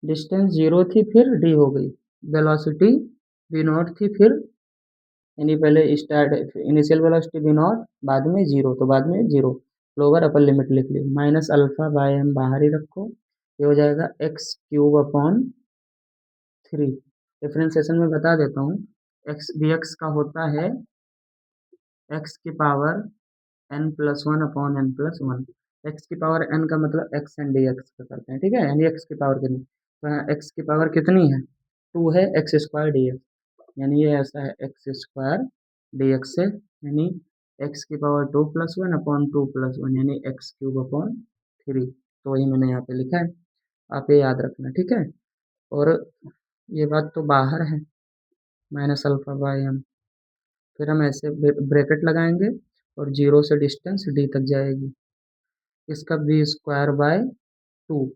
डिस्टेंस जीरो थी फिर डी हो गई, वेलोसिटी वी नॉट थी फिर, यानी पहले start initial velocity we not बाद में जीरो, तो बाद में जीरो, लोअर अपर लिमिट लिख ली, माइनस अल्फा बाय एम बाहर ही रखो, ये हो जाएगा x cube upon three. Differentiation में बता देता हूँ, एक्स डी एक्स का होता है एक्स की power n plus one upon n plus one. X की पावर एन का मतलब एक्स एन डी एक्स का करते हैं, ठीक है, यानी एक्स की पावर कितनी, तो यहाँ एक्स की पावर कितनी है, टू है, एक्स स्क्वायर डी एक्स, यानी ये ऐसा है एक्स स्क्वायर डी एक्स से, यानी एक्स की power two plus one upon two plus one, यानी एक्स क्यूब अपॉन थ्री। तो वही मैंने यहाँ पे लिखा है, आप ये याद रखना, ठीक है। और ये बात तो बाहर है, माइनस अल्फा बाई एम, फिर हम ऐसे ब्रैकेट लगाएंगे और जीरो से डिस्टेंस डी तक जाएगी, इसका बी स्क्वायर बाय टू।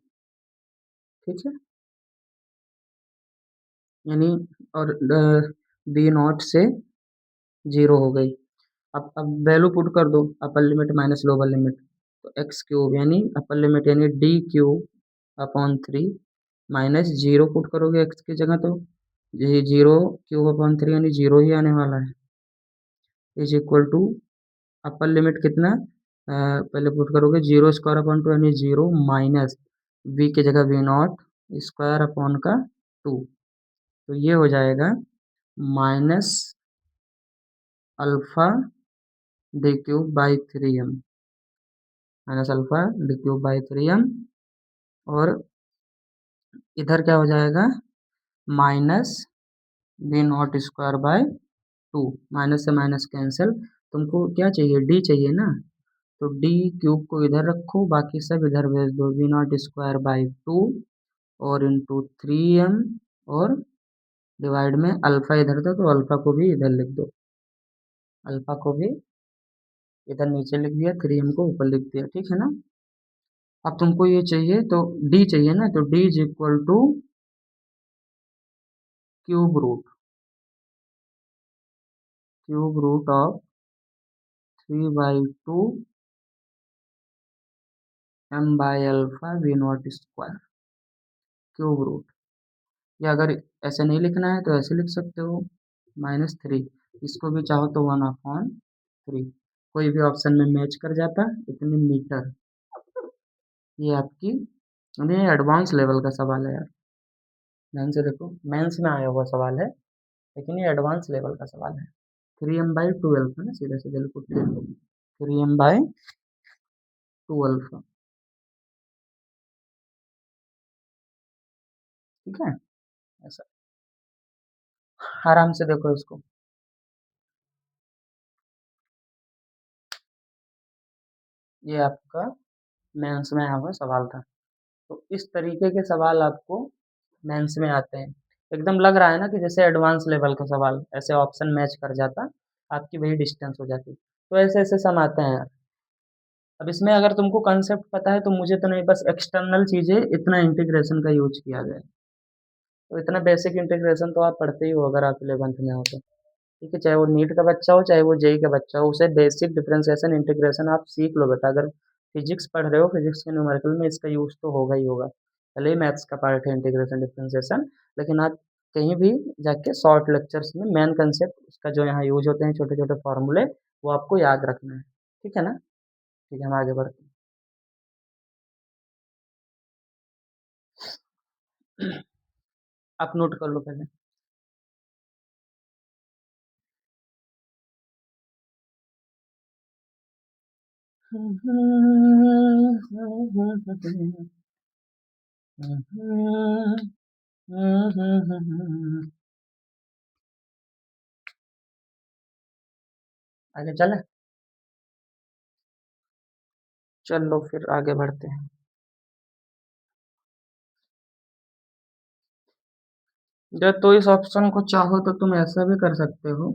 ठीक है, यानी और बी नॉट से जीरो हो गई। अब वैल्यू पुट कर दो, upper limit minus lower limit, तो एक्स क्यूब यानी अपर लिमिट यानी d cube upon three, minus zero put करोगे एक्स की जगह, तो ये जीरो क्यूब अपॉन थ्री यानी जीरो ही आने वाला है, is equal to upper limit कितना, पहले पुट करोगे जीरो स्क्वायर अपॉन टू यानी जीरो, माइनस वी की जगह वी नॉट स्क्वायर अपॉन का टू, तो ये हो जाएगा minus alpha d cube by three m. Minus alpha d cube by 3m, और इधर क्या हो जाएगा, minus v not square by 2, minus से माइनस कैंसिल। तुमको क्या चाहिए, डी चाहिए ना, तो डी क्यूब को इधर रखो, बाकी सब इधर भेज दो, वी नॉट स्क्वायर बाई 2 और इंटू 3m, और डिवाइड में अल्फा इधर था तो अल्फा को भी इधर लिख दो, अल्फा को भी इधर नीचे लिख दिया, 3m को ऊपर लिख दिया, ठीक है ना। अब तुमको ये चाहिए तो डी चाहिए ना, तो d is equal to cube root, cube root of 3/2 m by alpha v not square, cube root. या अगर ऐसे नहीं लिखना है तो ऐसे लिख सकते हो, -3, इसको भी चाहो तो 1/3, कोई भी ऑप्शन में मैच कर जाता, इतने मीटर। ये आपकी, ये एडवांस लेवल का सवाल है यार, ध्यान से देखो, मेंस में आया हुआ सवाल है, लेकिन ये एडवांस लेवल का सवाल है। 3m/12 है ना, सीधे सीधे लिखो 3m/12, ठीक है, ऐसा आराम से देखो इसको। ये आपका मेंस में आया हुआ सवाल था। तो इस तरीके के सवाल आपको मेंस में आते हैं। एकदम लग रहा है ना कि जैसे एडवांस लेवल का सवाल, ऐसे ऑप्शन मैच कर जाता, आपकी वही डिस्टेंस हो जाती। तो ऐसे ऐसे सम आते हैं यार। अब इसमें अगर तुमको कंसेप्ट पता है तो मुझे तो नहीं, बस एक्सटर्नल चीज़ें इतना इंटीग्रेशन का यूज किया गया है। तो इतना बेसिक इंटीग्रेशन तो आप पढ़ते ही हो अगर आप 11th में हो तो। ठीक है, चाहे वो नीट का बच्चा हो चाहे वो जेई का बच्चा हो, उसे बेसिक डिफरेंशिएशन इंटीग्रेशन आप सीख लो बेटा। अगर फिजिक्स पढ़ रहे हो, फिजिक्स के न्यूमेरिकल में इसका यूज तो होगा ही होगा, भले ही मैथ्स का पार्ट है इंटीग्रेशन डिफरेंशिएशन, लेकिन आप कहीं भी जाके शॉर्ट लेक्चर्स में मेन कंसेप्ट उसका जो यहाँ यूज होते हैं, छोटे छोटे फॉर्मूले, वो आपको याद रखना है, ठीक है ना। ठीक है, हम आगे बढ़ते हैं। आप नोट कर लो पहले। आगे चले, चलो फिर आगे बढ़ते हैं। जब तो इस ऑप्शन को चाहो तो तुम ऐसा भी कर सकते हो,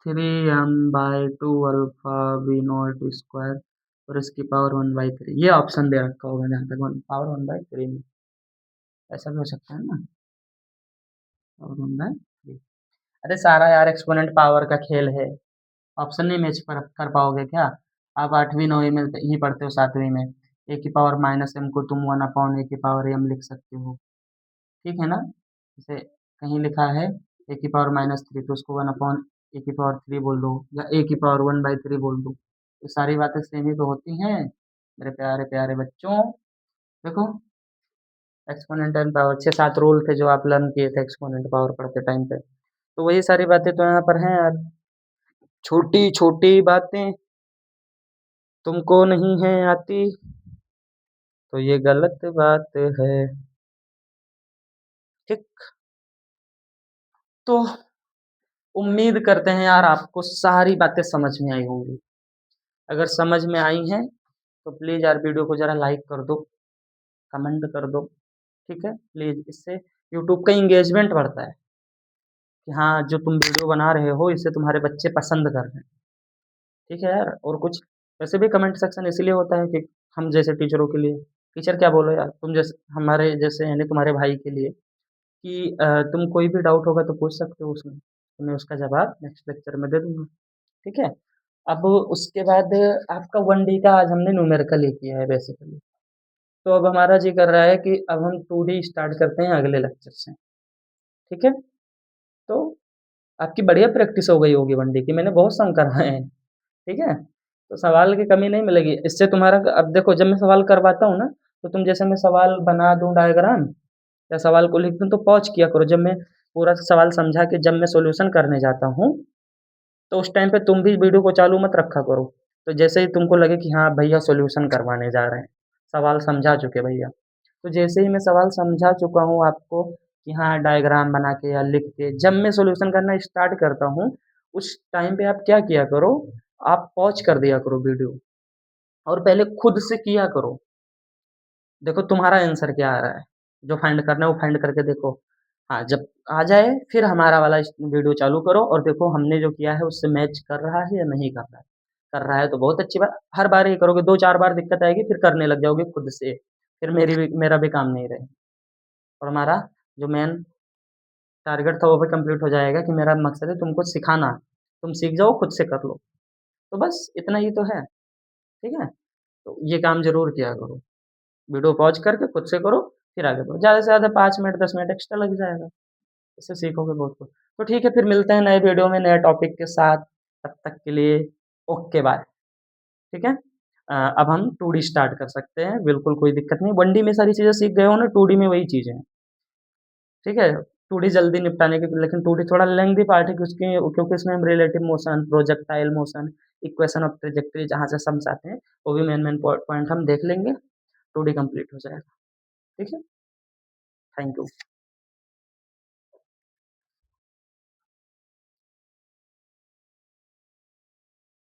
3m/2 alpha B not square और इसकी पावर 1/3, ये ऑप्शन दे रखा होगा जहाँ तक, पावर 1/3 में, ऐसा भी हो सकता है ना, पावर 1/3। अरे सारा यार एक्सपोनेंट पावर का खेल है, ऑप्शन नहीं मैच कर पाओगे क्या। आप 8वीं 9वीं में ही पढ़ते हो, 7वीं में ए की पावर -m को तुम 1/a की पावर m लिख सकते हो, ठीक है ना। जैसे कहीं लिखा है ए की पावर -3 तो उसको 1/a की पावर 3 बोल दो, या ए की पावर 1/3 बोल दो, ये सारी बातें सेम ही तो होती हैं मेरे प्यारे प्यारे बच्चों। देखो, एक्सपोनेंट एंड पावर 6-7 रूल थे जो आप लर्न किए थे एक्सपोनेंट पावर पढ़ते टाइम पे, तो वही सारी बातें तो यहाँ पर हैं यार, छोटी छोटी बातें तुमको नहीं है आती तो ये गलत बात है, ठीक। तो उम्मीद करते हैं यार आपको सारी बातें समझ में आई होंगी। अगर समझ में आई हैं तो प्लीज़ यार वीडियो को ज़रा लाइक कर दो, कमेंट कर दो, ठीक है प्लीज़। इससे यूट्यूब का इंगेजमेंट बढ़ता है कि हाँ, जो तुम वीडियो बना रहे हो इसे तुम्हारे बच्चे पसंद कर रहे हैं, ठीक है यार। और कुछ वैसे भी कमेंट सेक्शन इसलिए होता है कि हम जैसे टीचरों के लिए, टीचर क्या बोलो यार, तुम जैसे हमारे जैसे यानी तुम्हारे भाई के लिए, कि तुम कोई भी डाउट होगा तो पूछ सकते हो उसमें, तो मैं उसका जवाब नेक्स्ट लेक्चर में दे दूँगा, ठीक है। अब उसके बाद आपका 1D का आज हमने न्यूमेरिकल ही किया है बेसिकली, तो अब हमारा जी कर रहा है कि अब हम 2D स्टार्ट करते हैं अगले लेक्चर से, ठीक है। तो आपकी बढ़िया प्रैक्टिस हो गई होगी 1D की, मैंने बहुत सम कराए हैं, ठीक है। तो सवाल की कमी नहीं मिलेगी इससे तुम्हारा। अब देखो जब मैं सवाल करवाता हूँ ना, तो तुम जैसे मैं सवाल बना दूँ डायग्राम या सवाल को लिख दूँ तो पॉज़ किया करो, जब मैं पूरा सवाल समझा के जब मैं सॉल्यूशन करने जाता हूँ, तो उस टाइम पे तुम भी वीडियो को चालू मत रखा करो, तो जैसे ही तुमको लगे कि हाँ, भैया सॉल्यूशन करवाने जा रहे हैं, सवाल समझा चुके भैया। तो जैसे ही मैं सवाल समझा चुका हूँ आपको कि हाँ, डायग्राम बना के या लिख के जब मैं सॉल्यूशन करना स्टार्ट करता हूँ, उस टाइम पे आप क्या किया करो, आप पॉज़ कर दिया करो वीडियो और पहले खुद से किया करो। देखो तुम्हारा आंसर क्या आ रहा है, जो फाइंड करना है वो फाइंड करके देखो। हाँ, जब आ जाए फिर हमारा वाला वीडियो चालू करो और देखो हमने जो किया है उससे मैच कर रहा है या नहीं कर रहा है। कर रहा है तो बहुत अच्छी बात, हर बार ये करोगे 2-4 बार दिक्कत आएगी फिर करने लग जाओगे खुद से, फिर मेरा भी काम नहीं रहेगा और हमारा जो मेन टारगेट था वो भी कंप्लीट हो जाएगा कि मेरा मकसद है तुमको सिखाना, तुम सीख जाओ खुद से कर लो। तो बस इतना ही तो है, ठीक है? तो ये काम ज़रूर किया करो। वीडियो पॉज़ करके खुद से करो, फिर आगे बढ़ो। ज़्यादा से ज़्यादा 5 मिनट 10 मिनट एक्स्ट्रा लग जाएगा, इससे सीखोगे बहुत कुछ। तो ठीक है फिर मिलते हैं नए वीडियो में नए टॉपिक के साथ, तब तक के लिए ओके बाय, ठीक है? अब हम 2D स्टार्ट कर सकते हैं, बिल्कुल कोई दिक्कत नहीं। 1D में सारी चीज़ें सीख गए हो ना, 2D में वही चीज़ें हैं, ठीक है? 2D जल्दी निपटाने की लेकिन 2D थोड़ा लेंथी पार्ट है क्योंकि इसमें हम relative motion, projectile motion, equation of trajectory जहाँ से सम्स आते हैं, वो भी मेन-मेन पॉइंट हम देख लेंगे, 2D कंप्लीट हो जाएगा, ठीक है? Thank you.